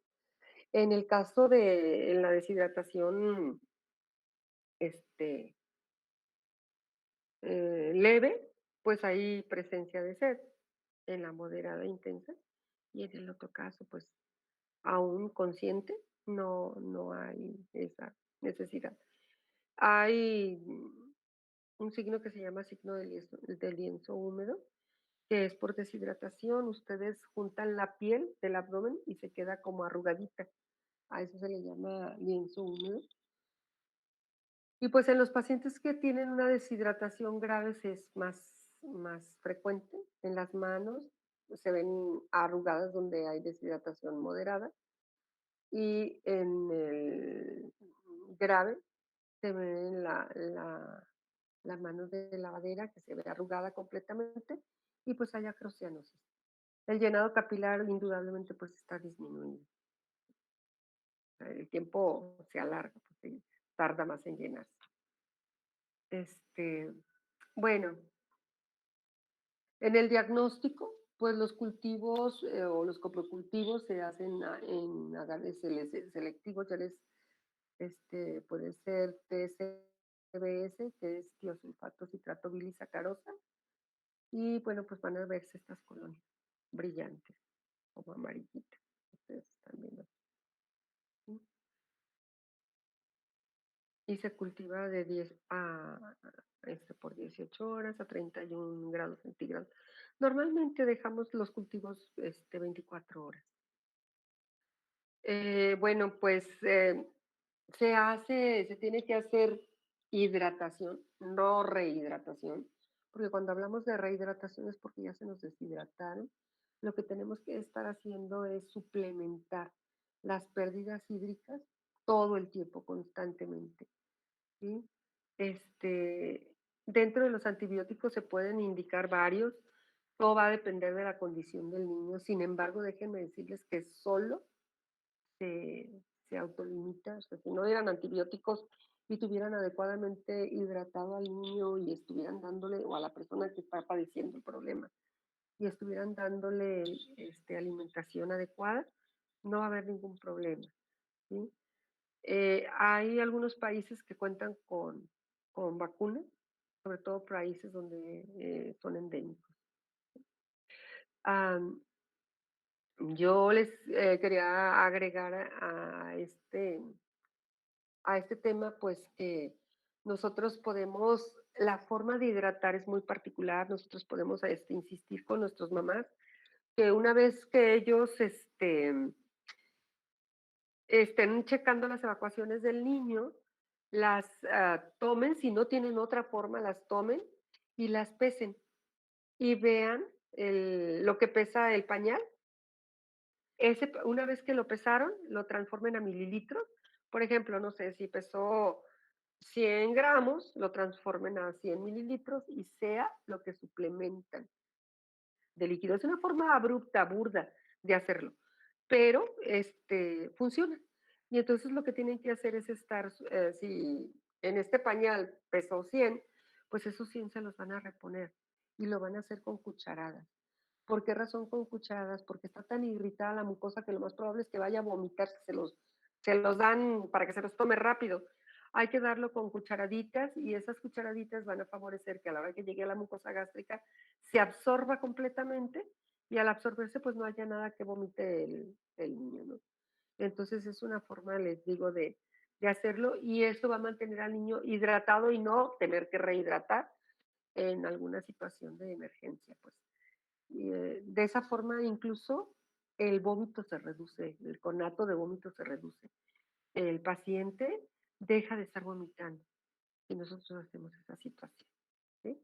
En el caso de la deshidratación este, leve, pues hay presencia de sed en la moderada e intensa, y en el otro caso, pues aún consciente, no hay esa necesidad. Hay un signo que se llama signo del lienzo húmedo, que es por deshidratación. Ustedes juntan la piel del abdomen y se queda como arrugadita. A eso se le llama lienzo húmedo. Y pues en los pacientes que tienen una deshidratación grave es más frecuente. En las manos se ven arrugadas donde hay deshidratación moderada. Y en el grave se ve la mano de lavadera que se ve arrugada completamente y pues hay acrocianosis. El llenado capilar indudablemente pues está disminuido. El tiempo se alarga, pues tarda más en llenarse. Bueno, en el diagnóstico, pues los cultivos o los coprocultivos se hacen en agaves selectivos, ya les puede ser TCBS, que es tiosulfato citrato bilisacarosa, y bueno, pues van a verse estas colonias brillantes, como amarillitas. Ustedes están viendo. ¿Sí? Y se cultiva de 10 por 18 horas a 31 grados centígrados. Normalmente dejamos los cultivos 24 horas. Bueno, pues se tiene que hacer hidratación, no rehidratación, porque cuando hablamos de rehidratación es porque ya se nos deshidrataron. Lo que tenemos que estar haciendo es suplementar las pérdidas hídricas todo el tiempo, constantemente, ¿sí? Dentro de los antibióticos se pueden indicar varios, todo va a depender de la condición del niño. Sin embargo, déjenme decirles que solo se autolimita, o sea, si no dieran antibióticos y tuvieran adecuadamente hidratado al niño y estuvieran dándole, o a la persona que está padeciendo el problema, y estuvieran dándole alimentación adecuada, no va a haber ningún problema, ¿sí? Hay algunos países que cuentan con vacunas, sobre todo países donde son endémicos. Yo les quería agregar a este tema, pues que nosotros podemos, la forma de hidratar es muy particular, nosotros podemos insistir con nuestros mamás que una vez que ellos estén checando las evacuaciones del niño, las tomen, si no tienen otra forma, las tomen y las pesen y vean lo que pesa el pañal. Una vez que lo pesaron, lo transformen a mililitros. Por ejemplo, no sé, si pesó 100 gramos, lo transformen a 100 mililitros y sea lo que suplementan de líquido. Es una forma abrupta, burda de hacerlo, pero funciona. Y entonces lo que tienen que hacer es estar, si en este pañal pesó 100, pues esos 100 se los van a reponer y lo van a hacer con cucharadas. ¿Por qué razón con cucharadas? Porque está tan irritada la mucosa que lo más probable es que vaya a vomitar, se los dan para que se los tome rápido. Hay que darlo con cucharaditas y esas cucharaditas van a favorecer que a la hora que llegue a la mucosa gástrica se absorba completamente y al absorberse pues no haya nada que vomite el niño, ¿no? Entonces es una forma, les digo, de hacerlo y eso va a mantener al niño hidratado y no tener que rehidratar en alguna situación de emergencia, pues. Y, de esa forma incluso el vómito se reduce, el conato de vómito se reduce. El paciente deja de estar vomitando y nosotros hacemos esa situación, ¿sí?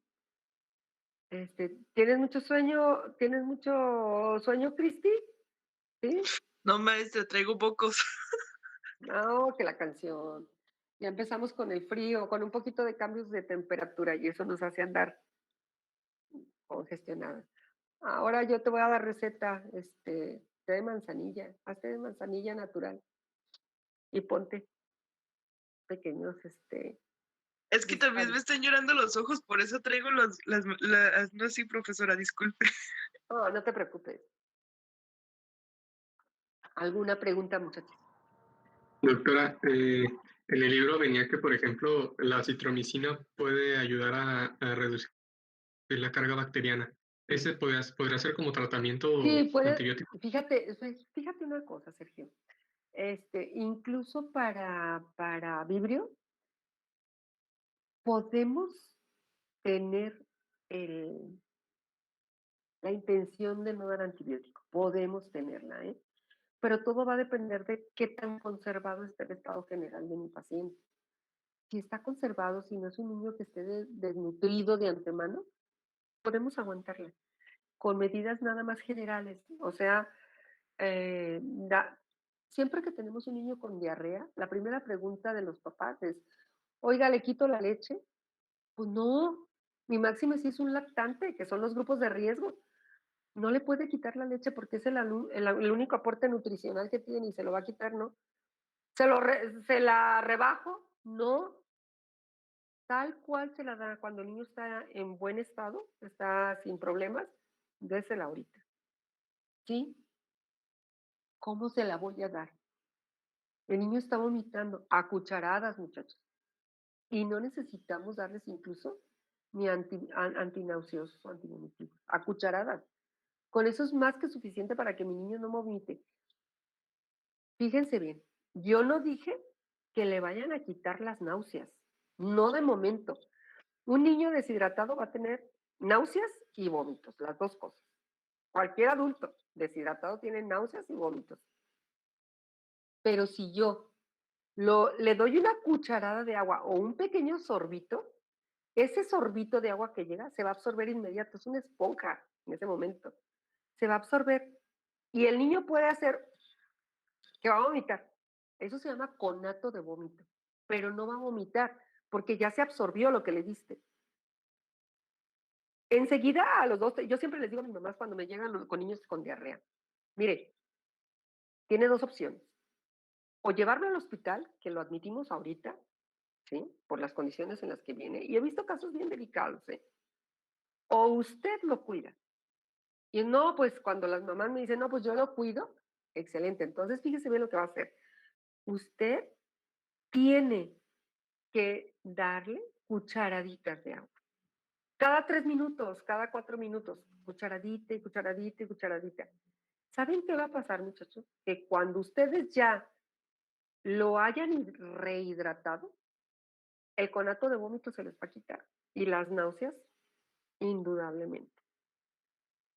¿Tienes mucho sueño? ¿Tienes mucho sueño, Cristi? ¿Sí? No, maestra, traigo pocos. No, que la canción. Ya empezamos con el frío, con un poquito de cambios de temperatura y eso nos hace andar congestionadas. Ahora yo te voy a dar receta, té de manzanilla, hazte de manzanilla natural y ponte pequeños, Es que también me disparos. están llorando los ojos, por eso traigo no, sí, profesora, disculpe. No, no te preocupes. ¿Alguna pregunta, muchachos? Doctora, en el libro venía que, por ejemplo, la acitromicina puede ayudar a reducir la carga bacteriana. ¿Ese podría ser como tratamiento Sí, antibiótico? fíjate una cosa, Sergio. Incluso para vibrio, podemos tener la intención de no dar antibiótico. Podemos tenerla, ¿eh? Pero todo va a depender de qué tan conservado esté el estado general de mi paciente. Si está conservado, si no es un niño que esté desnutrido de antemano, podemos aguantarla con medidas nada más generales. O sea, eh, da- siempre que tenemos un niño con diarrea, la primera pregunta de los papás es, oiga, ¿le quito la leche? Pues no, mi máxima si es un lactante, que son los grupos de riesgo. No le puede quitar la leche porque es el único aporte nutricional que tiene y se lo va a quitar, ¿no? ¿Se la rebajo? No, tal cual se la da cuando el niño está en buen estado, está sin problemas, désela ahorita. ¿Sí? ¿Cómo se la voy a dar? El niño está vomitando a cucharadas, muchachos. Y no necesitamos darles incluso ni antinauseosos o antivomitivos, a cucharadas. Con eso es más que suficiente para que mi niño no vomite. Fíjense bien, yo no dije que le vayan a quitar las náuseas, no de momento. Un niño deshidratado va a tener náuseas y vómitos, las dos cosas. Cualquier adulto deshidratado tiene náuseas y vómitos. Pero si yo le doy una cucharada de agua o un pequeño sorbito, ese sorbito de agua que llega se va a absorber inmediato, es una esponja en ese momento. Se va a absorber y el niño puede hacer que va a vomitar, Eso se llama conato de vómito, pero no va a vomitar porque ya se absorbió lo que le diste. Enseguida a los 2, yo siempre les digo a mis mamás cuando me llegan con niños con diarrea, mire, tiene 2 opciones, o llevarlo al hospital, que lo admitimos ahorita, ¿sí? Por las condiciones en las que viene, y he visto casos bien delicados, ¿eh? O usted lo cuida. Y no, pues cuando las mamás me dicen, no, pues yo lo cuido, excelente. Entonces fíjese bien lo que va a hacer. Usted tiene que darle cucharaditas de agua. Cada 3 minutos, cada 4 minutos, cucharadita y cucharadita y cucharadita. ¿Saben qué va a pasar, muchachos? Que cuando ustedes ya lo hayan rehidratado, el conato de vómito se les va a quitar y las náuseas, indudablemente.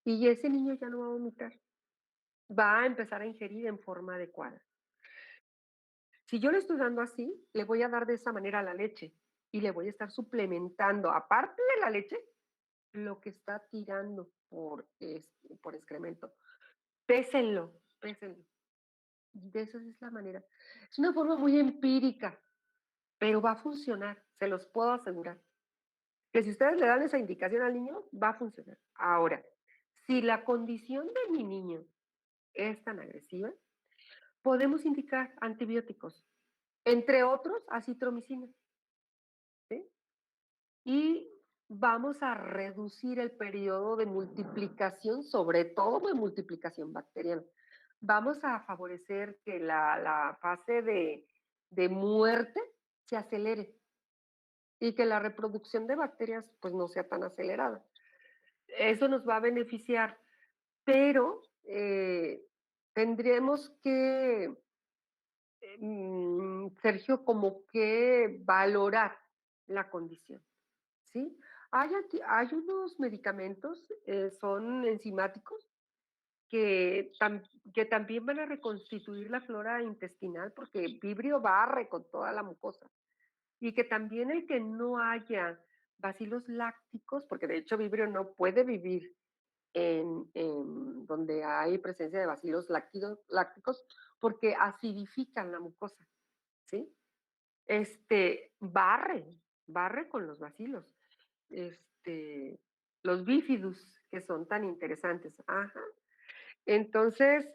Y ese niño ya no va a vomitar, va a empezar a ingerir en forma adecuada. Si yo le estoy dando así, le voy a dar de esa manera la leche y le voy a estar suplementando, aparte de la leche, lo que está tirando por excremento. Pésenlo, pésenlo. De esa es la manera. Es una forma muy empírica, pero va a funcionar, se los puedo asegurar. Que si ustedes le dan esa indicación al niño, va a funcionar. Ahora, si la condición de mi niño es tan agresiva, podemos indicar antibióticos, entre otros acitromicina, ¿sí? Y vamos a reducir el periodo de multiplicación, sobre todo de multiplicación bacteriana. Vamos a favorecer que la fase de muerte se acelere y que la reproducción de bacterias pues no sea tan acelerada. Eso nos va a beneficiar, pero tendremos que, Sergio, como que valorar la condición, ¿sí? Hay unos medicamentos, son enzimáticos, que también van a reconstituir la flora intestinal porque Vibrio barre con toda la mucosa. Y que también el que no haya bacilos lácticos, porque de hecho Vibrio no puede vivir en donde hay presencia de bacilos lácticos porque acidifican la mucosa, ¿sí? Barre con los bacilos, este, los bífidus, que son tan interesantes. Ajá. Entonces,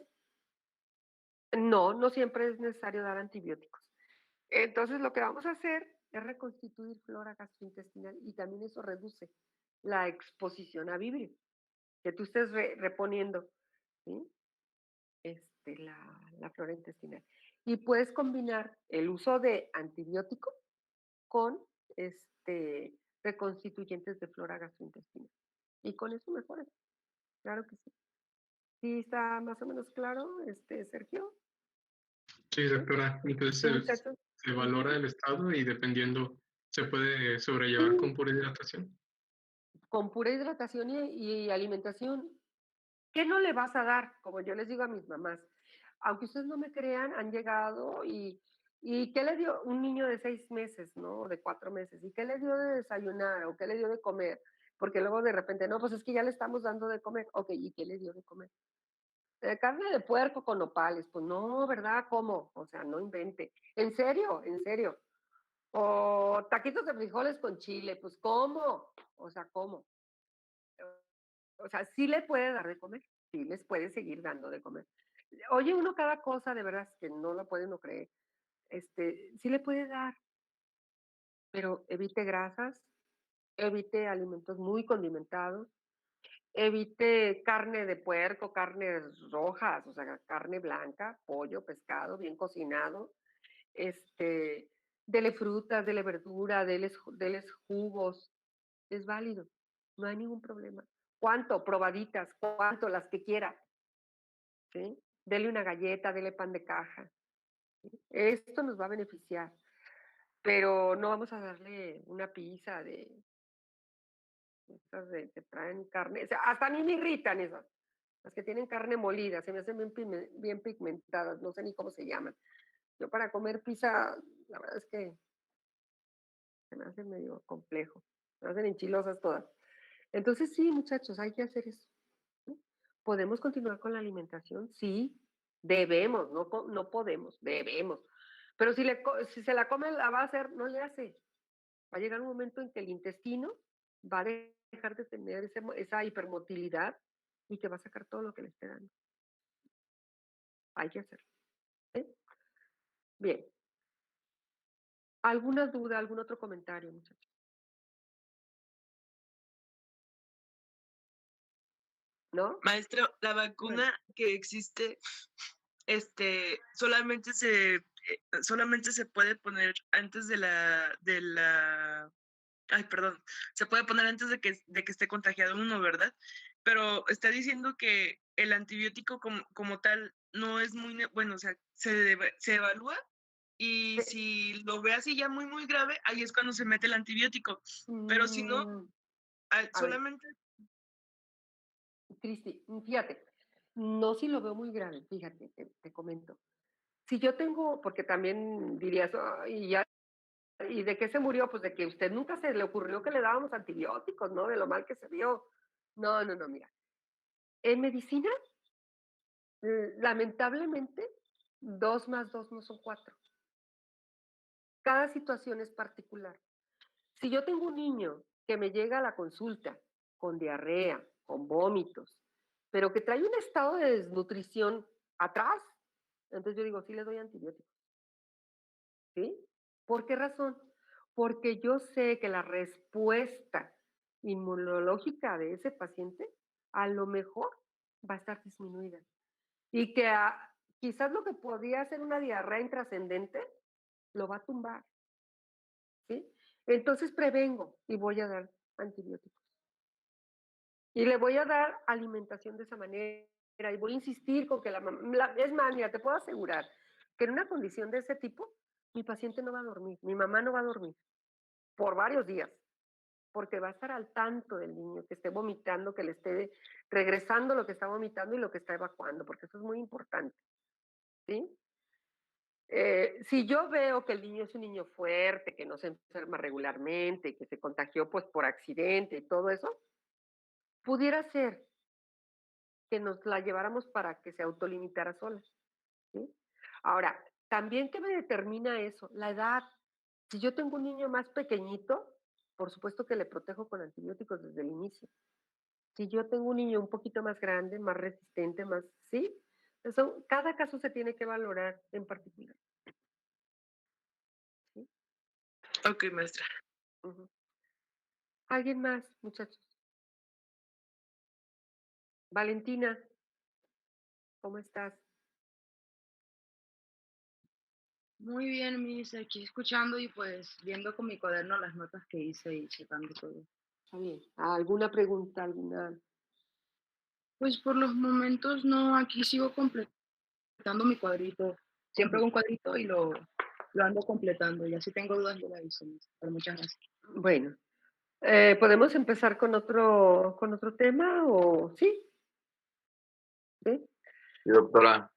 no siempre es necesario dar antibióticos. Entonces, lo que vamos a hacer es reconstituir flora gastrointestinal y también eso reduce la exposición a vibrio, que tú estés reponiendo, ¿sí? La flora intestinal. Y puedes combinar el uso de antibiótico con reconstituyentes de flora gastrointestinal. Y con eso mejoras. Claro que sí. ¿Sí está más o menos claro, Sergio? Sí, doctora. ¿Sí, Entonces muchachos? se valora el estado y dependiendo se puede sobrellevar con Sí, pura hidratación. con pura hidratación y alimentación. ¿Qué no le vas a dar? Como yo les digo a mis mamás. Aunque ustedes no me crean, han llegado y ¿qué le dio un niño de 6 meses, ¿no? De 4 meses. ¿Y qué le dio de desayunar o qué le dio de comer? Porque luego de repente, no, pues es que ya le estamos dando de comer. Ok, ¿y qué le dio de comer? Carne de puerco con nopales. Pues no, ¿verdad? ¿Cómo? O sea, no invente. ¿En serio? ¿En serio? O taquitos de frijoles con chile. Pues ¿cómo? O sea, ¿cómo? O sea, sí le puede dar de comer, sí les puede seguir dando de comer. Oye, uno cada cosa, de veras que no lo puede uno creer. Sí le puede dar, pero evite grasas, evite alimentos muy condimentados, evite carne de puerco, carnes rojas, o sea, carne blanca, pollo, pescado, bien cocinado. Dele frutas, dele verdura, deles jugos, es válido, no hay ningún problema. ¿Cuánto? Probaditas, cuánto, las que quiera, ¿sí? Dele una galleta, dele pan de caja. ¿Sí? Esto nos va a beneficiar, pero no vamos a darle una pizza estas que traen carne, o sea, hasta a mí me irritan esas, las que tienen carne molida, se me hacen bien pigmentadas, no sé ni cómo se llaman. Yo para comer pizza, la verdad es que se me hace medio complejo, se me hacen enchilosas todas. Entonces sí, muchachos, hay que hacer eso. ¿Sí? ¿Podemos continuar con la alimentación? Sí, debemos, no podemos, debemos. Pero si se la come, la va a hacer, no le hace. Va a llegar un momento en que el intestino va a dejar de tener esa hipermotilidad y que va a sacar todo lo que le esté dando. Hay que hacerlo. ¿Sí? Bien. ¿Alguna duda, algún otro comentario, muchachos? ¿No? Maestro, la Bueno, vacuna que existe, solamente se puede poner antes de la, ay, perdón, se puede poner antes de que esté contagiado uno, ¿verdad? Pero está diciendo que el antibiótico como tal no es muy, bueno, o sea, se evalúa y sí, si lo ve así ya muy, muy grave, ahí es cuando se mete el antibiótico. Pero si no, a ver, solamente, Cristi, fíjate, no si lo veo muy grave, fíjate, te comento. Si yo tengo, porque también dirías, "Ay, ¿y de qué se murió? Pues de que usted nunca se le ocurrió que le dábamos antibióticos, ¿no? De lo mal que se vio. No, no, no, mira. En medicina, lamentablemente, 2 más 2 no son 4. Cada situación es particular. Si yo tengo un niño que me llega a la consulta con diarrea, con vómitos, pero que trae un estado de desnutrición atrás, entonces yo digo, sí le doy antibióticos. ¿Sí? ¿Por qué razón? Porque yo sé que la respuesta inmunológica de ese paciente a lo mejor va a estar disminuida. Y que quizás lo que podría ser una diarrea intrascendente lo va a tumbar. ¿Sí? Entonces prevengo y voy a dar antibióticos. Y le voy a dar alimentación de esa manera. Y voy a insistir con que es más, mira, te puedo asegurar que en una condición de ese tipo, mi paciente no va a dormir, mi mamá no va a dormir por varios días, porque va a estar al tanto del niño que esté vomitando, que le esté regresando lo que está vomitando y lo que está evacuando, porque eso es muy importante. ¿Sí? Si yo veo que el niño es un niño fuerte, que no se enferma regularmente, que se contagió pues por accidente y todo eso, pudiera ser que nos la lleváramos para que se autolimitara sola. ¿Sí? Ahora, también qué me determina eso, la edad. Si yo tengo un niño más pequeñito, por supuesto que le protejo con antibióticos desde el inicio. Si yo tengo un niño un poquito más grande, más resistente, más, ¿sí? Eso, cada caso se tiene que valorar en particular. ¿Sí? ok, maestra. Ujú. ¿Alguien más, muchachos? Valentina, ¿cómo estás? Muy bien, Miss, aquí escuchando y pues viendo con mi cuaderno las notas que hice y checando todo. Está bien. ¿Alguna pregunta, alguna? Pues por los momentos no, aquí sigo completando mi cuadrito. Siempre hago un cuadrito y lo ando completando. Y así tengo dudas, yo la aviso, Miss. Pero muchas gracias. Bueno, ¿podemos empezar con otro tema o sí? ¿Sí? Sí, doctora.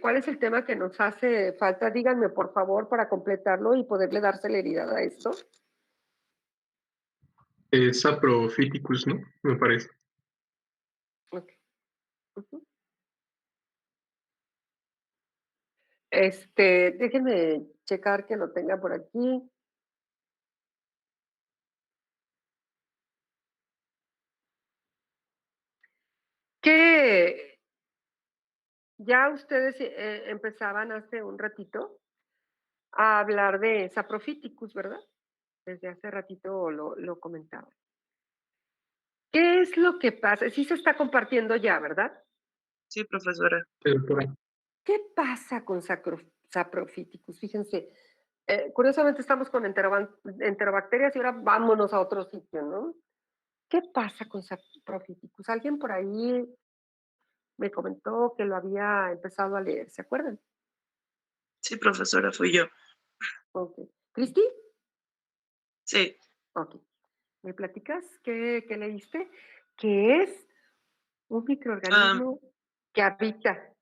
¿Cuál es el tema que nos hace falta? Díganme, por favor, para completarlo y poderle dar celeridad a esto. Saprophyticus, ¿no? Me parece. Ok. Ujú. Déjenme checar que lo tenga por aquí. Que ya ustedes empezaban hace un ratito a hablar de Saprophyticus, ¿verdad? Desde hace ratito lo comentaban. ¿Qué es lo que pasa? Sí se está compartiendo ya, ¿verdad? Sí, profesora. Sí, doctora. ¿Qué pasa con Saprophyticus? Fíjense, curiosamente estamos con enterobacterias y ahora vámonos a otro sitio, ¿no? ¿Qué pasa con Saprophyticus? Alguien por ahí me comentó que lo había empezado a leer, ¿se acuerdan? Sí, profesora, fui yo. Ok. ¿Cristi? Sí. Ok. ¿Me platicas qué leíste? Que es un microorganismo que habita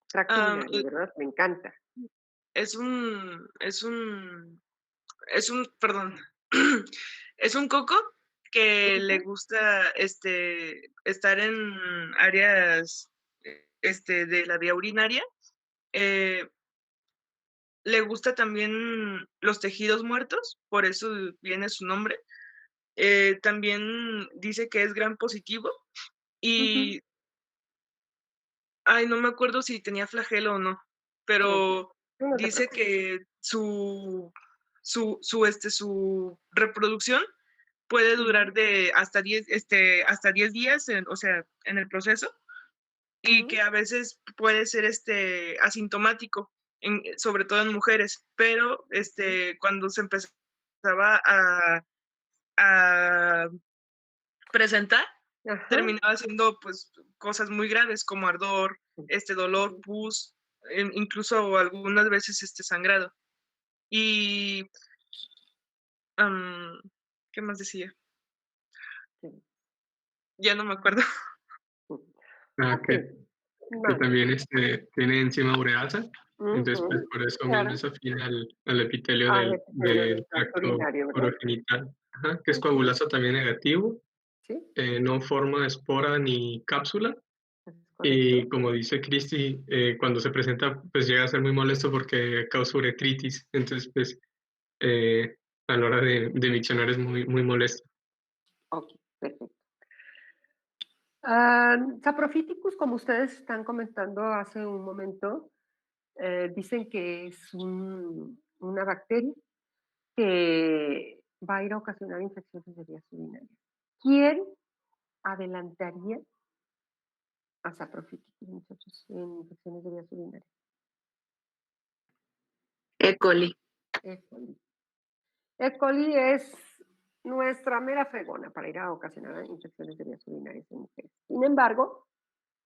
tracto urinario, ¿verdad? Me encanta. Es perdón, es un coco que le gusta estar en áreas de la vía urinaria. le gusta también los tejidos muertos, por eso viene su nombre. También dice que es gran positivo y, ay, no me acuerdo si tenía flagelo o no, pero No te dice preocupes. que su reproducción puede durar de hasta 10 días, o sea, en el proceso, y que a veces puede ser asintomático, sobre todo en mujeres, pero cuando se empezaba a presentar, Ajá. terminaba haciendo pues cosas muy graves como ardor, dolor, pus, incluso algunas veces sangrado. Y ¿qué más decía? Sí. Ya no me acuerdo. Que Vale. también tiene enzima ureasa, entonces pues Ujú, por eso claro. mismo se afina al epitelio Al epitelio del del tracto tracto urinario, ¿verdad? orogenital, que es Ujú. coagulasa también negativo, Sí, no forma espora ni cápsula, es y correcto. como dice Cristi, cuando se presenta pues llega a ser muy molesto porque causa uretritis, entonces pues a la hora de miccionar es muy, muy molesto. Ok, perfecto. Saprophyticus, como ustedes están comentando hace un momento, dicen que es una bacteria que va a ir a ocasionar infecciones de vías urinarias. ¿Quién adelantaría a Saprophyticus, muchachos, en infecciones de vías urinarias? E. coli. E. coli. E. coli es nuestra mera fregona para ir a ocasionar infecciones de vías urinarias en mujeres. Sin embargo,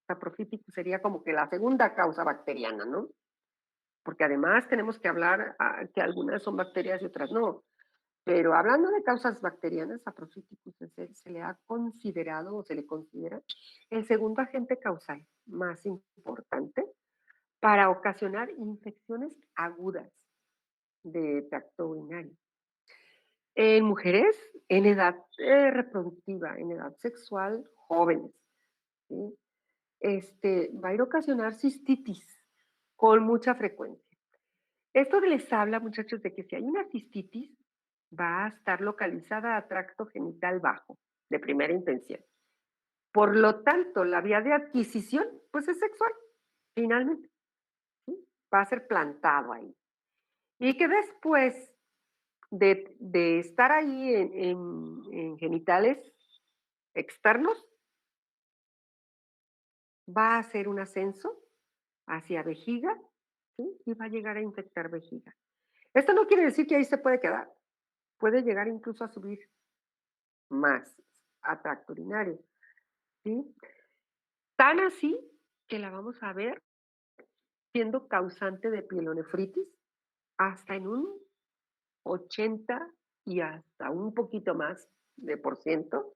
Saprophyticus sería como que la segunda causa bacteriana, ¿no? Porque además tenemos que hablar que algunas son bacterias y otras no. Pero hablando de causas bacterianas, Saprophyticus se le ha considerado o se le considera el segundo agente causal más importante para ocasionar infecciones agudas de tracto urinario. En mujeres en edad reproductiva, en edad sexual, jóvenes, ¿sí? Va a ir a ocasionar cistitis con mucha frecuencia. Esto les habla, muchachos, de que si hay una cistitis, va a estar localizada a tracto genital bajo, de primera intención. Por lo tanto, la vía de adquisición, pues es sexual, finalmente. ¿Sí? Va a ser plantado ahí. Y que después de estar ahí en genitales externos, va a hacer un ascenso hacia vejiga, ¿sí? Y va a llegar a infectar vejiga. Esto no quiere decir que ahí se puede quedar. Puede llegar incluso a subir más a tracto urinario, ¿sí? Tan así que la vamos a ver siendo causante de pielonefritis hasta en un 80 y hasta un poquito más de por ciento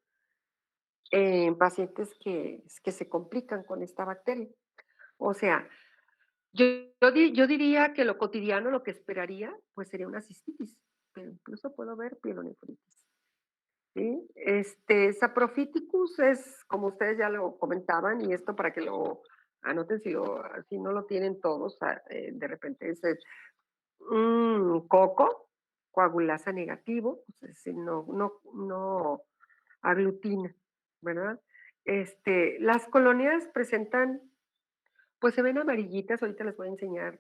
en pacientes que se complican con esta bacteria. O sea, yo diría que lo cotidiano, lo que esperaría, pues sería una cistitis, pero incluso puedo ver pielonefritis. ¿Sí? Saprophyticus es, como ustedes ya lo comentaban, y esto para que lo anoten si no lo tienen todos, de repente es un coco, coagulasa negativo, es decir, no aglutina, ¿verdad? Las colonias presentan, pues se ven amarillitas, ahorita les voy a enseñar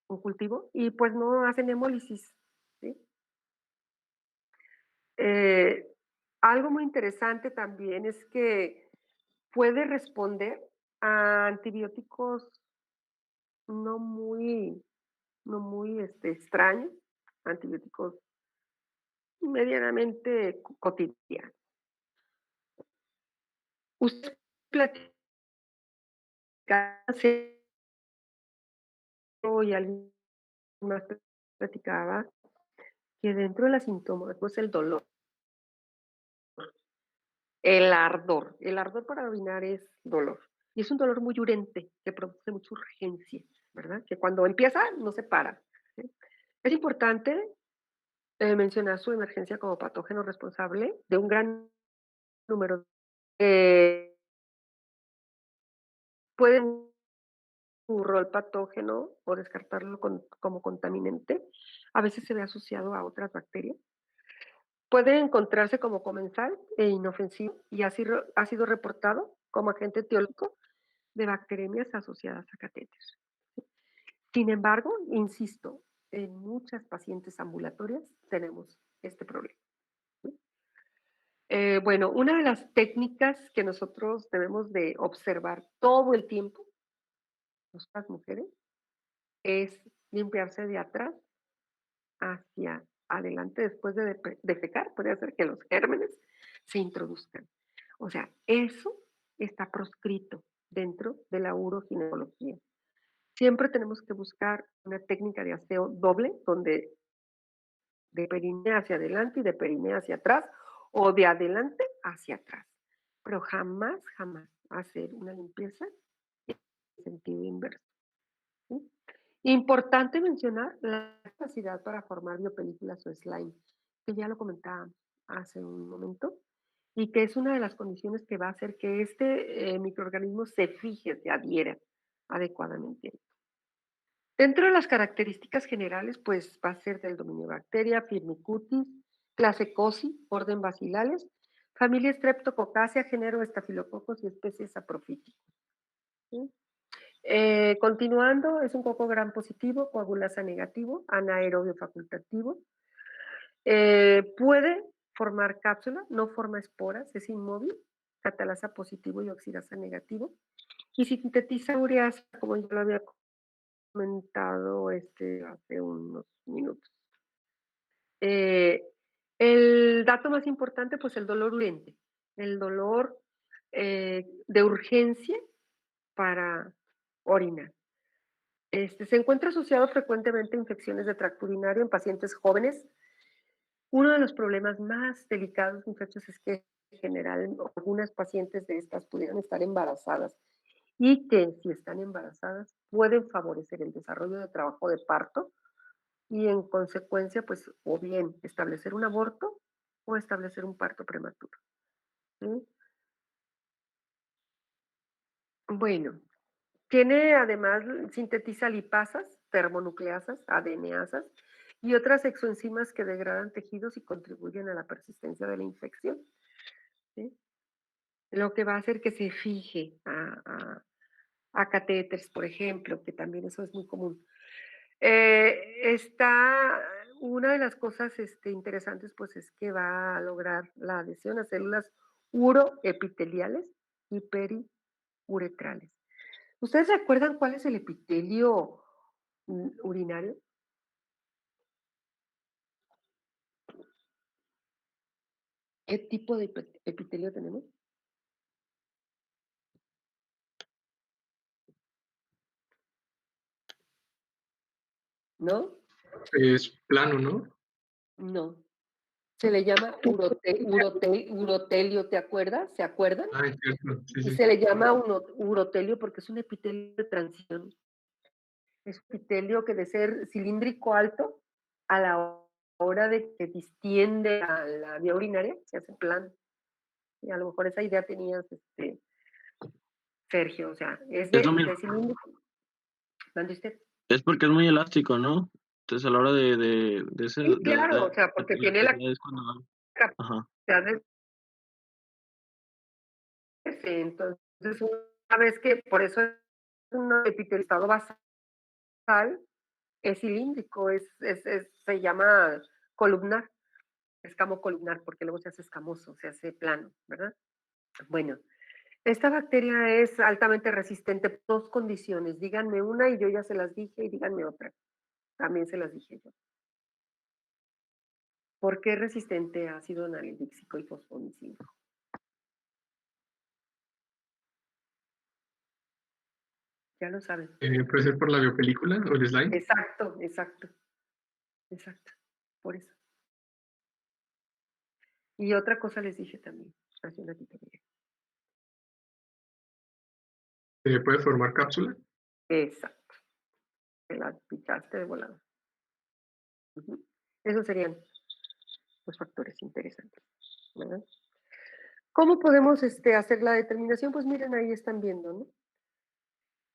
un cultivo, y pues no hacen hemólisis, ¿sí? Eh, Algo muy interesante también es que puede responder a antibióticos no muy, no muy extraños, antibióticos medianamente cotidianos. Usted platicaba y alguien más platicaba que dentro de los síntomas, pues el dolor, el ardor para orinar es dolor. Y es un dolor muy urente que produce mucha urgencia, ¿verdad? Que cuando empieza no se para. ¿Sí? Es importante mencionar su emergencia como patógeno responsable de un gran número. Pueden su rol patógeno o descartarlo como contaminante, a veces se ve asociado a otras bacterias. Puede encontrarse como comensal e inofensivo y ha sido reportado como agente etiológico de bacteriemias asociadas a catéteres. Sin embargo, insisto, en muchas pacientes ambulatorias tenemos este problema. Bueno, una de las técnicas que nosotros debemos de observar todo el tiempo, las mujeres, es limpiarse de atrás hacia adelante después de defecar. Puede hacer que los gérmenes se introduzcan. O sea, eso está proscrito dentro de la uroginecología. Siempre tenemos que buscar una técnica de aseo doble, donde de perineo hacia adelante y de perineo hacia atrás, o de adelante hacia atrás. Pero jamás, jamás hacer una limpieza en sentido inverso. ¿Sí? Importante mencionar la capacidad para formar biopelículas o slime, que ya lo comentaba hace un momento, y que es una de las condiciones que va a hacer que este microorganismo se fije, se adhiera adecuadamente. Dentro de las características generales, pues va a ser del dominio bacteria, Firmicutes, clase Cosi, orden Bacillales, familia Streptococcaceae, género Staphylococcus y especies Saprophyticus. ¿Sí? Continuando, es un coco gram positivo, coagulasa negativo, anaerobio facultativo. Puede formar cápsula, no forma esporas, es inmóvil, catalasa positivo y oxidasa negativo. Y sintetiza ureasa, como yo lo había comentado hace unos minutos. El dato más importante, pues el dolor urgente, el dolor de urgencia para orinar. Se encuentra asociado frecuentemente a infecciones de tracto urinario en pacientes jóvenes. Uno de los problemas más delicados, muchachos, es que en general algunas pacientes de estas pudieran estar embarazadas y que si están embarazadas pueden favorecer el desarrollo de trabajo de parto y en consecuencia, pues, o bien establecer un aborto o establecer un parto prematuro. ¿Sí? Bueno, tiene además, sintetiza lipasas, termonucleasas, ADNasas y otras exoenzimas que degradan tejidos y contribuyen a la persistencia de la infección. ¿Sí? Lo que va a hacer que se fije a catéteres, por ejemplo, que también eso es muy común. Una de las cosas interesantes, pues, es que va a lograr la adhesión a células uroepiteliales y periuretrales. ¿Ustedes recuerdan cuál es el epitelio urinario? ¿Qué tipo de epitelio tenemos? ¿No? Es plano, ¿no? No. Se le llama urotelio, ¿te acuerdas? ¿Se acuerdan? Ah, es cierto, sí, Y sí. se le llama urotelio porque es un epitelio de transición. Es un epitelio que de ser cilíndrico alto, a la hora de que distiende a la vía urinaria, se hace plano. Y a lo mejor esa idea tenías, Sergio, o sea, es Es lo de mismo. cilíndrico. ¿Mande usted? Es porque es muy elástico, ¿no? Entonces a la hora de ese, Sí, claro, o sea, porque tiene la es cuando... Ajá. capacidad de crecerse. Entonces, una vez que, por eso es un epitelio basal, es cilíndrico, se llama columnar, escamo columnar, porque luego se hace escamoso, se hace plano, ¿verdad? Bueno, esta bacteria es altamente resistente por dos condiciones. Díganme una y yo ya se las dije, y díganme otra. También se las dije yo. ¿Por qué es resistente a ácido anhidríxico y fosfonicílico? Ya lo saben. Puede ser por la biopelícula o el slime. Exacto, exacto, exacto. Por eso. Y otra cosa les dije también, hace un ratito. ¿Puede formar cápsula? Exacto. Te la picaste de volada. Ujú. Esos serían los factores interesantes, ¿verdad? ¿Cómo podemos hacer la determinación? Pues miren, ahí están viendo, ¿no?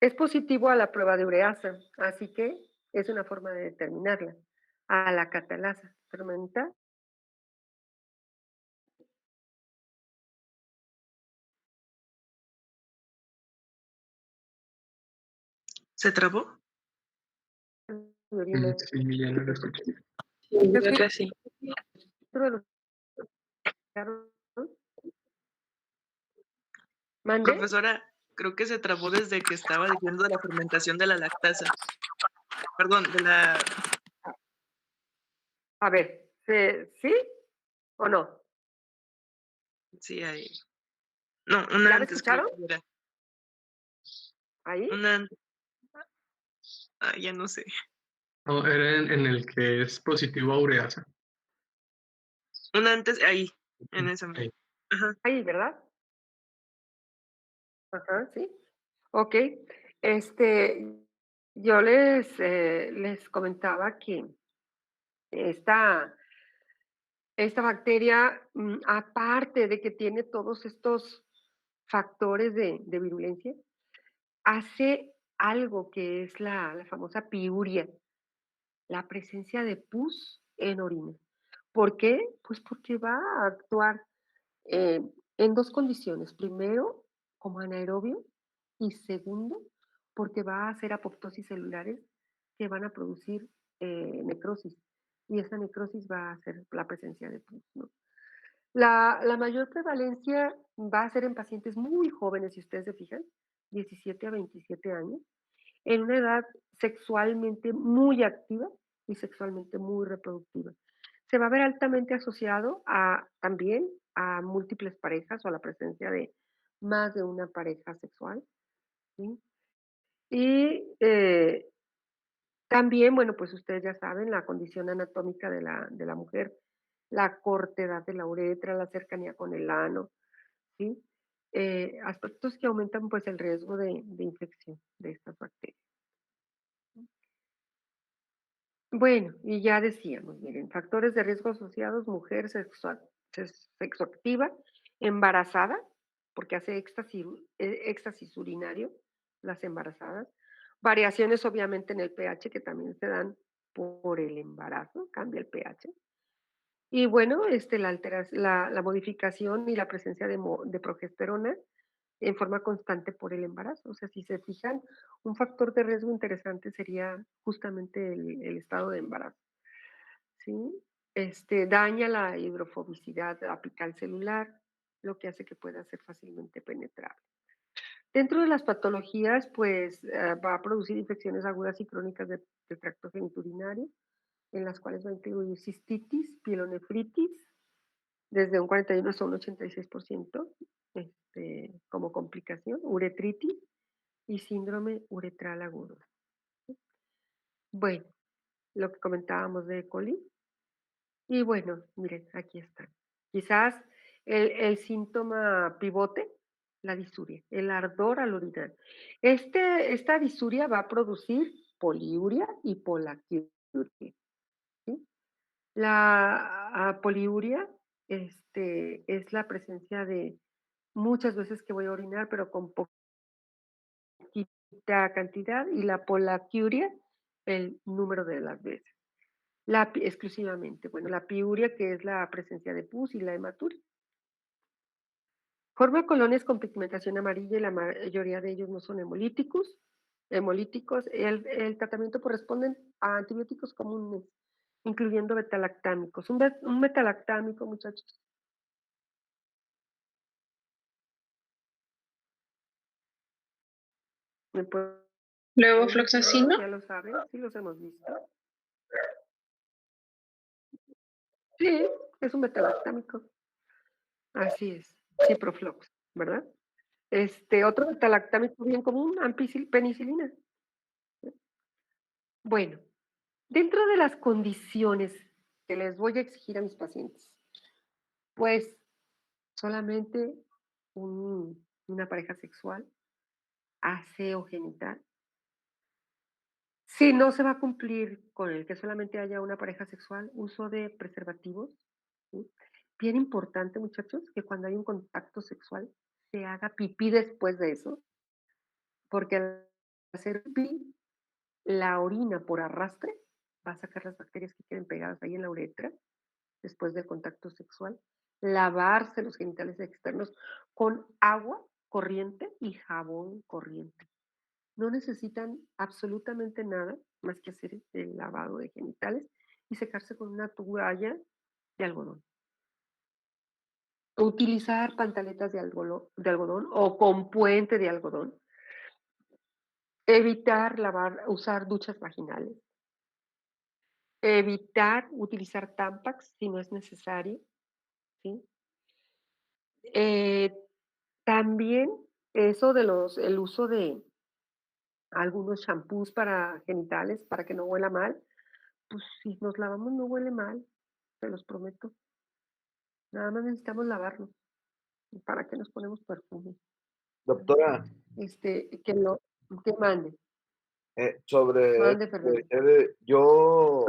Es positivo a la prueba de ureasa, así que es una forma de determinarla. A la catalasa fermentar. ¿Se trabó? de orina. Sí, ya no lo escuché. Sí, ¿Se creo escucha que sí. dentro de los cigarros? ¿Mande? Profesora, creo que se trabó desde que estaba diciendo de la fermentación de la lactasa. Perdón, de la... A ver, ¿sí o no? Sí, ahí. No, una ¿Ya me antes creo escucharon? que era. Ahí. Una antes. Ah, ya no sé. No, era en el que es positivo a ureasa. Una antes, ahí, en esa. Ahí. Ajá. Ahí, ¿verdad? Ajá, sí. Ok. Yo les comentaba que esta, esta bacteria, aparte de que tiene todos estos factores de virulencia, hace algo que es la famosa piuria, la presencia de pus en orina. ¿Por qué? Pues porque va a actuar eh, en dos condiciones. Primero, como anaerobio y segundo, porque va a hacer apoptosis celulares que van a producir necrosis. Y esa necrosis va a ser la presencia de pus, ¿no? La mayor prevalencia va a ser en pacientes muy jóvenes, si ustedes se fijan, 17 a 27 años, en una edad sexualmente muy activa y sexualmente muy reproductiva. Se va a ver altamente asociado también a múltiples parejas o a la presencia de más de una pareja sexual, ¿sí? Y también, bueno, pues ustedes ya saben, la condición anatómica de la mujer, la cortedad de la uretra, la cercanía con el ano, ¿sí? Aspectos que aumentan pues el riesgo de infección de estas bacterias. Bueno, y ya decíamos, miren, factores de riesgo asociados, mujer sexoactiva, embarazada, porque hace éxtasis urinario, las embarazadas, variaciones obviamente en el pH que también se dan por el embarazo, cambia el pH. Y bueno, la modificación y la presencia de progesterona en forma constante por el embarazo. O sea, si se fijan, un factor de riesgo interesante sería justamente el estado de embarazo. ¿Sí? Daña la hidrofobicidad apical celular, lo que hace que pueda ser fácilmente penetrable. Dentro de las patologías, pues va a producir infecciones agudas y crónicas del tracto genitourinario, en las cuales va a incluir cistitis, pielonefritis, desde un 41 hasta un 86%, como complicación, uretritis y síndrome uretral agudo. Bueno, lo que comentábamos de E. coli. Y bueno, miren, aquí está. Quizás el síntoma pivote, la disuria, el ardor al orinar. Esta disuria va a producir poliuria y polaquiuria, ¿sí? La poliuria es la presencia de muchas veces que voy a orinar, pero con poquita cantidad, y la polaquiuria, el número de las veces. Exclusivamente, bueno, la piuria, que es la presencia de pus, y la hematuria. Forma colonias con pigmentación amarilla y la mayoría de ellos no son hemolíticos. El tratamiento corresponde a antibióticos comunes, incluyendo betalactámicos. Un betalactámico, muchachos. ¿Me pueden decir? Levofloxacino. Ya lo saben, sí los hemos visto. Sí, es un betalactámico. Así es, ciproflox, ¿verdad? Otro betalactámico bien común, penicilina. Bueno, dentro de las condiciones que les voy a exigir a mis pacientes, pues solamente una pareja sexual, aseo genital. Si no se va a cumplir con el que solamente haya una pareja sexual, uso de preservativos, ¿sí? Bien importante, muchachos, que cuando hay un contacto sexual se haga pipí después de eso, porque hacer pipí, la orina por arrastre va a sacar las bacterias que queden pegadas ahí en la uretra después del contacto sexual. Lavarse los genitales externos con agua corriente y jabón corriente. No necesitan absolutamente nada más que hacer el lavado de genitales y secarse con una toalla de algodón. Utilizar pantaletas de algodón o con puente de algodón. Evitar usar duchas vaginales. Evitar utilizar Tampax si no es necesario, ¿sí? También eso de el uso de algunos shampoos para genitales para que no huela mal, pues si nos lavamos no huele mal, se los prometo. Nada más necesitamos lavarnos. ¿Para qué nos ponemos perfume? Doctora, Que mande, sobre mande, Fernando. yo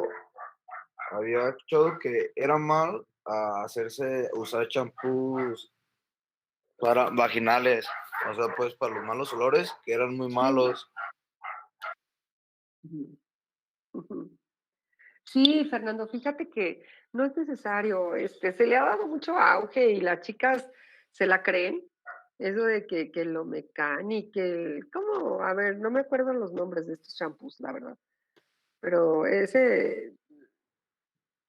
había escuchado que era mal usar champús para vaginales, o sea, pues para los malos olores, que eran muy malos. Ujú, ujú. Sí, Fernando, fíjate que no es necesario, se le ha dado mucho auge y las chicas se la creen, eso de que lo mecánico, ¿cómo? A ver, no me acuerdo los nombres de estos champús, la verdad, pero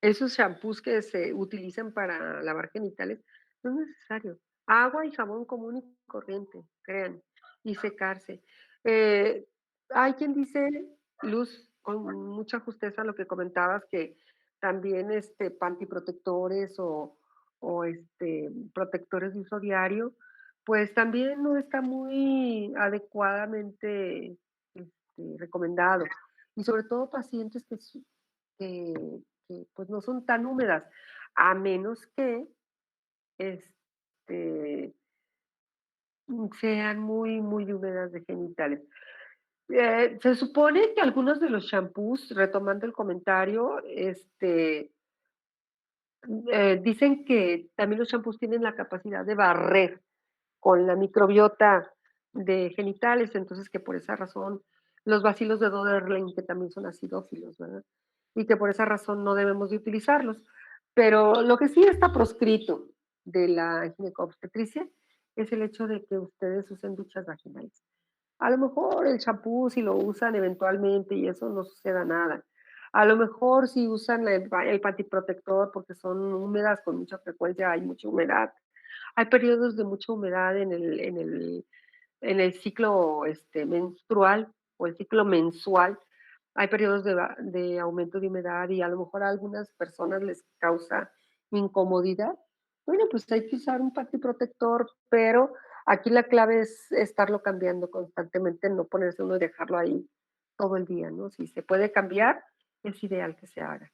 esos shampoos que se utilizan para lavar genitales, no es necesario. Agua y jabón común y corriente, crean, y secarse. Eh, Hay quien dice, Luz, con mucha justeza lo que comentabas, que también pantiprotectores o protectores de uso diario, pues también no está muy adecuadamente recomendado. Y sobre todo pacientes que pues no son tan húmedas, a menos que este, sean muy, muy húmedas de genitales. Se supone que algunos de los shampoos, retomando el comentario, dicen que también los shampoos tienen la capacidad de barrer con la microbiota de genitales, entonces que por esa razón los bacilos de Doderlein, que también son acidófilos, ¿verdad? Y que por esa razón no debemos de utilizarlos. Pero lo que sí está proscrito de la ginecobstetricia es el hecho de que ustedes usen duchas vaginales. A lo mejor el champú, si lo usan eventualmente y eso no suceda nada. A lo mejor si usan el pantiprotector porque son húmedas con mucha frecuencia, hay mucha humedad. Hay periodos de mucha humedad en el ciclo menstrual o el ciclo mensual. Hay periodos de aumento de humedad y a lo mejor a algunas personas les causa incomodidad. Bueno, pues hay que usar un pantiprotector, pero aquí la clave es estarlo cambiando constantemente, no ponerse uno y dejarlo ahí todo el día, ¿no? Si se puede cambiar, es ideal que se haga.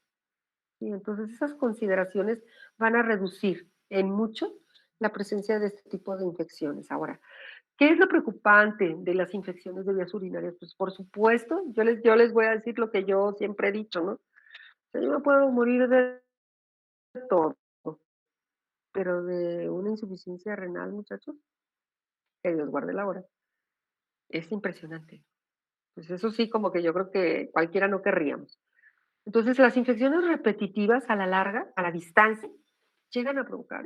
Y entonces esas consideraciones van a reducir en mucho la presencia de este tipo de infecciones. Ahora, ¿qué es lo preocupante de las infecciones de vías urinarias? Pues por supuesto, yo les voy a decir lo que yo siempre he dicho, ¿no? O sea, yo me puedo morir de todo, pero de una insuficiencia renal, muchachos, que Dios guarde la hora. Es impresionante. Pues eso sí, como que yo creo que cualquiera no querríamos. Entonces, las infecciones repetitivas a la larga, a la distancia, llegan a provocar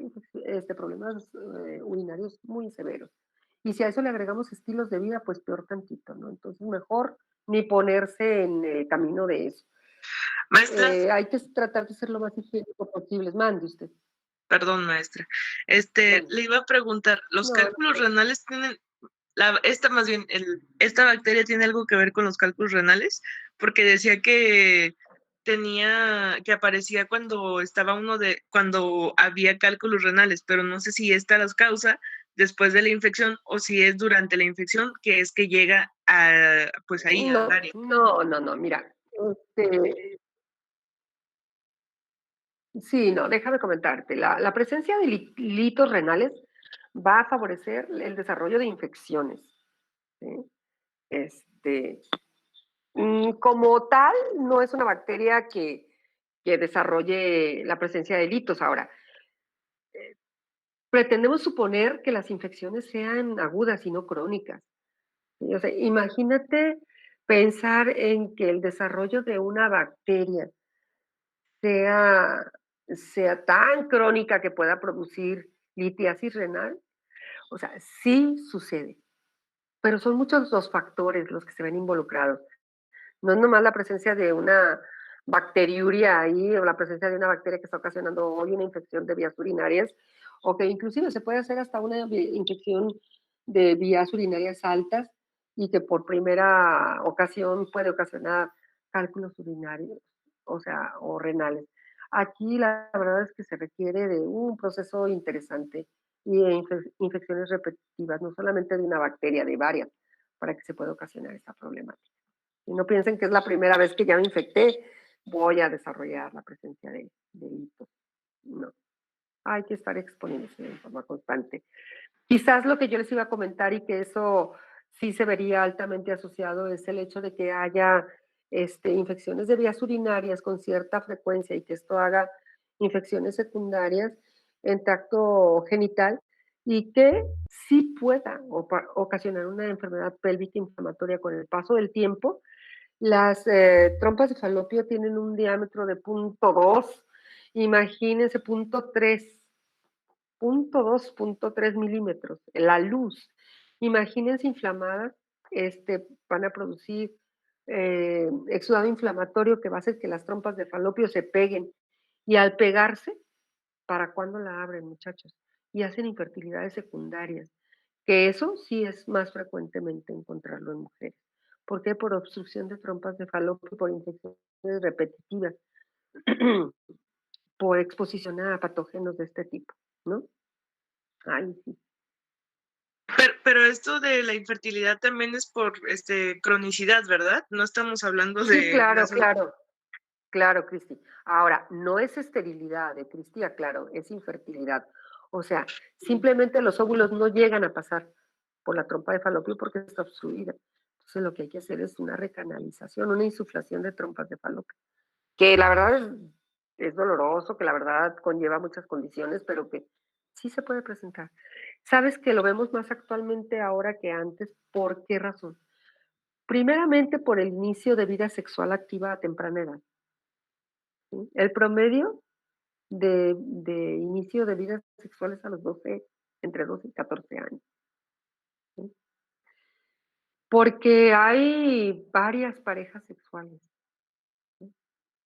problemas urinarios muy severos. Y si a eso le agregamos estilos de vida, pues peor tantito, ¿no? Entonces, mejor ni ponerse en el camino de eso. Maestra, Hay que tratar de ser lo más higiénico posible. Mande usted. perdón, maestra. Mande. Le iba a preguntar, ¿los No, cálculos renales tienen, esta bacteria tiene algo que ver con los cálculos renales? Porque decía que que aparecía cuando había cálculos renales, pero no sé si esta las causa después de la infección o si es durante la infección que es que llega pues ahí al área. No, mira, sí, no, déjame comentarte. La presencia de litos renales va a favorecer el desarrollo de infecciones, ¿sí? Este, Como tal, no es una bacteria que desarrolle la presencia de litos. Ahora, pretendemos suponer que las infecciones sean agudas y no crónicas. ¿sí? O sea, imagínate pensar en que el desarrollo de una bacteria sea, sea tan crónica que pueda producir litiasis renal. O sea, sí sucede, pero son muchos los factores los que se ven involucrados. No es nomás la presencia de una bacteriuria ahí o la presencia de una bacteria que está ocasionando hoy una infección de vías urinarias, o que inclusive se puede hacer hasta una infección de vías urinarias altas y que por primera ocasión puede ocasionar cálculos urinarios, o sea, o renales. Aquí la verdad es que se requiere de un proceso interesante y de infecciones repetitivas, no solamente de una bacteria, de varias, para que se pueda ocasionar esta problemática. Y no piensen que es la primera vez que ya me infecté, voy a desarrollar la presencia de delitos. No, hay que estar exponiéndose de forma constante. Quizás lo que yo les iba a comentar y que eso sí se vería altamente asociado es el hecho de que haya infecciones de vías urinarias con cierta frecuencia y que esto haga infecciones secundarias en tracto genital y que sí pueda ocasionar una enfermedad pélvica inflamatoria con el paso del tiempo. Las trompas de falopio tienen un diámetro de 0.2, imagínense 0.3, 0.2, 0.3 milímetros, la luz. Imagínense inflamadas, van a producir exudado inflamatorio que va a hacer que las trompas de falopio se peguen. Y al pegarse, ¿para cuándo la abren, muchachos? Y hacen infertilidades secundarias, que eso sí es más frecuentemente encontrarlo en mujeres. ¿Por qué? Por obstrucción de trompas de falopio, por infecciones repetitivas, por exposición a patógenos de este tipo, ¿no? Ay, sí. Pero esto de la infertilidad también es por cronicidad, ¿verdad? No estamos hablando Sí, de claro, claro, claro, Cristi. Ahora, no es esterilidad, Cristi, claro, es infertilidad. O sea, simplemente los óvulos no llegan a pasar por la trompa de falopio porque está obstruida. Entonces, lo que hay que hacer es una recanalización, una insuflación de trompas de falopio, que la verdad es doloroso, que la verdad conlleva muchas condiciones, pero que sí se puede presentar. Sabes que lo vemos más actualmente ahora que antes. ¿Por qué razón? Primeramente por el inicio de vida sexual activa a temprana edad. ¿Sí? El promedio de inicio de vidas sexuales a los 12, entre 12 y 14 años. ¿Sí? Porque hay varias parejas sexuales, ¿sí?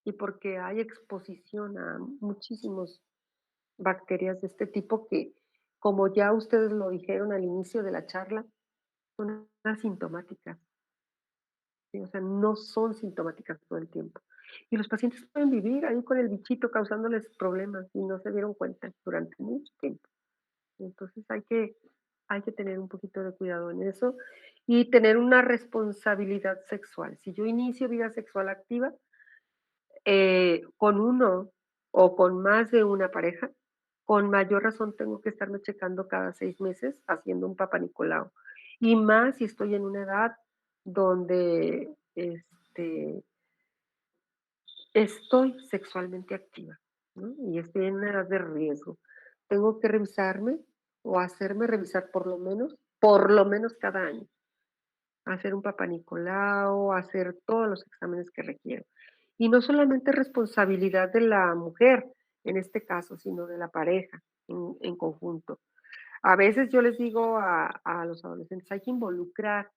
Y porque hay exposición a muchísimas bacterias de este tipo que, como ya ustedes lo dijeron al inicio de la charla, son asintomáticas. ¿Sí? O sea, no son sintomáticas todo el tiempo. Y los pacientes pueden vivir ahí con el bichito causándoles problemas y no se dieron cuenta durante mucho tiempo. Entonces hay que tener un poquito de cuidado en eso y tener una responsabilidad sexual. Si yo inicio vida sexual activa con uno o con más de una pareja, con mayor razón tengo que estarme checando cada 6 meses haciendo un Papá Nicolau. Y más si estoy en una edad donde estoy sexualmente activa, ¿no? Y estoy en una edad de riesgo. Tengo que revisarme o hacerme revisar por lo menos cada año. Hacer un Papá Nicolau, hacer todos los exámenes que requiero. Y no solamente responsabilidad de la mujer, en este caso, sino de la pareja en conjunto. A veces yo les digo a los adolescentes, hay que involucrar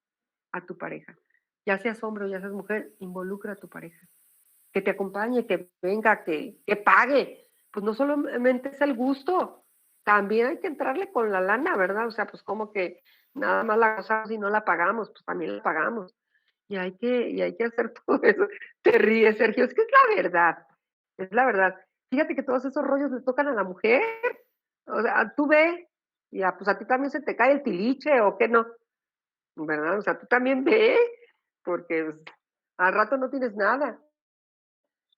a tu pareja. Ya seas hombre o ya seas mujer, involucra a tu pareja. Que te acompañe, que venga, que pague. Pues no solamente es el gusto, también hay que entrarle con la lana, ¿verdad? O sea, pues como que nada más la gozamos y no la pagamos, pues también la pagamos. Y hay que hacer todo eso. Te ríes, Sergio, es que es la verdad, es la verdad. Fíjate que todos esos rollos le tocan a la mujer. O sea, tú ve, ya, pues a ti también se te cae el tiliche o qué no, ¿verdad? O sea, tú también ve, porque pues, al rato no tienes nada.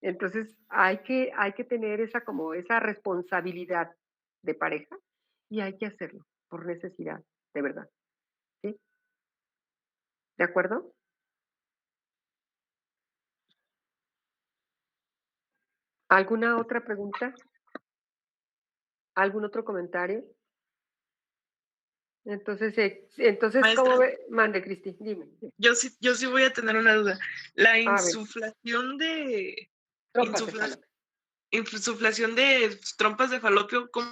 Entonces hay que tener esa responsabilidad de pareja y hay que hacerlo por necesidad, de verdad. ¿Sí? ¿De acuerdo? ¿Alguna otra pregunta? ¿Algún otro comentario? Entonces, ¿cómo Maestra, ve? Mande, Cristi, dime. yo sí voy a tener una duda. La A ver, insuflación de trompas de insufla- falopio. insuflación de trompas de falopio, ¿cómo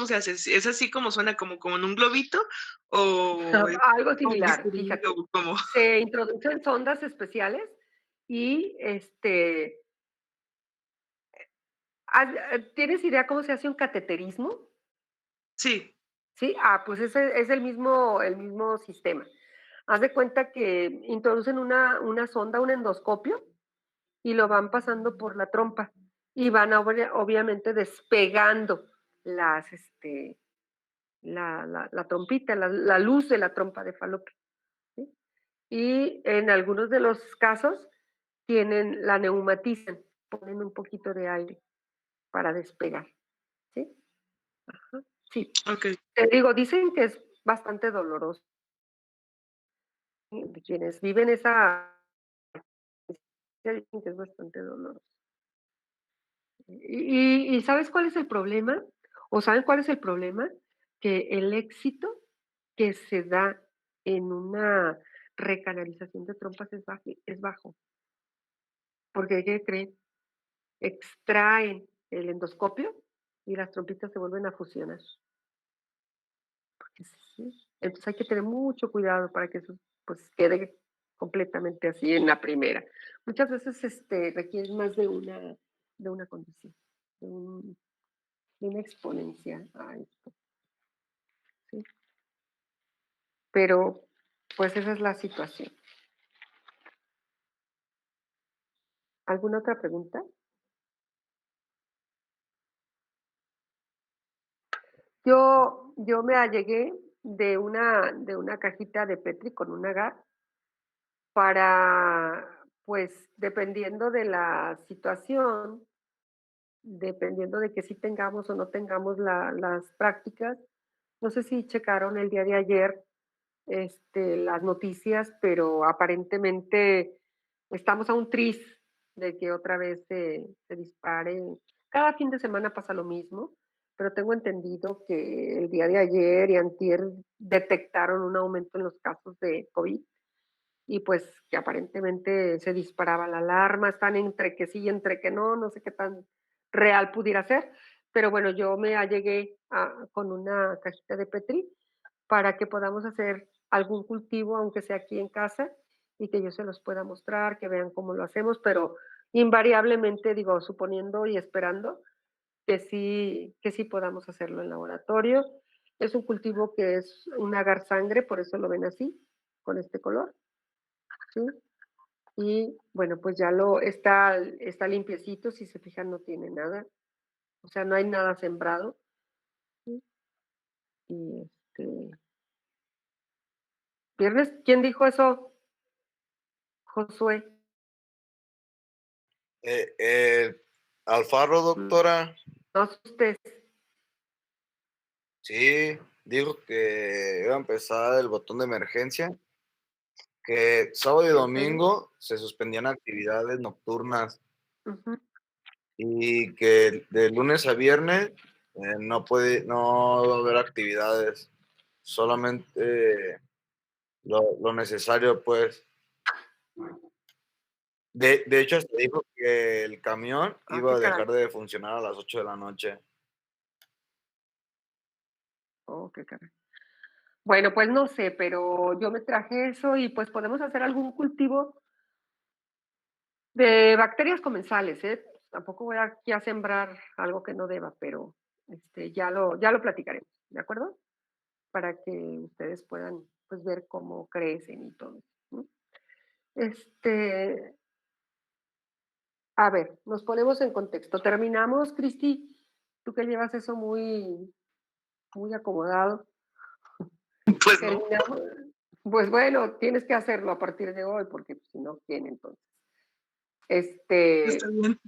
se hace? ¿Es así como suena, como en un globito? ¿O es Algo con similar, bisturí fíjate. o cómo? Se introducen sondas especiales y ¿tienes idea cómo se hace un cateterismo? Sí, Sí, pues ese es el mismo sistema. Haz de cuenta que introducen una sonda, un endoscopio, y lo van pasando por la trompa y van obviamente despegando la trompita, la luz de la trompa de falopio. ¿Sí? Y en algunos de los casos la neumatizan, ponen un poquito de aire para despegar. ¿Sí? Ajá. Sí, ok. te digo, dicen que es bastante doloroso. ¿Sí? Quienes viven esa dicen que es bastante doloroso. ¿Y sabes cuál es el problema? ¿O saben cuál es el problema? Que el éxito que se da en una recanalización de trompas es bajo. Porque, ¿qué creen? Extraen el endoscopio y las trompitas se vuelven a fusionar. Sí. Entonces hay que tener mucho cuidado para que eso pues quede completamente así en la primera. Muchas veces requieren más de una condición, de, un- de una exponencia a esto. ¿Sí? Pero pues esa es la situación. ¿Alguna otra pregunta? Yo me allegué de una cajita de Petri con un agar para, pues, dependiendo de la situación, dependiendo de que si tengamos o no tengamos las prácticas. No sé si checaron el día de ayer las noticias, pero aparentemente estamos a un tris de que otra vez se dispare. Cada fin de semana pasa lo mismo, pero tengo entendido que el día de ayer y antier detectaron un aumento en los casos de COVID y pues que aparentemente se disparaba la alarma, están entre que sí y entre que no, no sé qué tan real pudiera ser, pero bueno, yo me allegué con una cajita de Petri para que podamos hacer algún cultivo, aunque sea aquí en casa, y que yo se los pueda mostrar, que vean cómo lo hacemos, pero invariablemente, digo, suponiendo y esperando que sí podamos hacerlo en laboratorio. Es un cultivo que es un agar sangre, por eso lo ven así, con este color, ¿sí? Y bueno, pues ya está limpiecito, si se fijan no tiene nada, o sea, no hay nada sembrado. ¿Sí? Y viernes, ¿quién dijo eso? Josué. Alfaro, doctora, No asustes. sí, dijo que iba a empezar el botón de emergencia, que sábado y ¿En serio? domingo se suspendían actividades nocturnas Ujú. y que de lunes a viernes no va a haber actividades, solamente lo necesario, pues. De hecho, hasta dijo que el camión iba Qué a caray. dejar de funcionar a las 8 de la noche. Qué caray. Bueno, pues no sé, pero yo me traje eso y pues podemos hacer algún cultivo de bacterias comensales, ¿eh? Tampoco voy aquí a sembrar algo que no deba, pero ya lo platicaremos, ¿de acuerdo? Para que ustedes puedan pues ver cómo crecen y todo eso, ¿no? Este, a ver, nos ponemos en contexto. Terminamos, Cristi, tú que llevas eso muy, muy acomodado. Pues no, Terminamos. Pues bueno, tienes que hacerlo a partir de hoy, porque si no, ¿quién entonces? está Este, bien.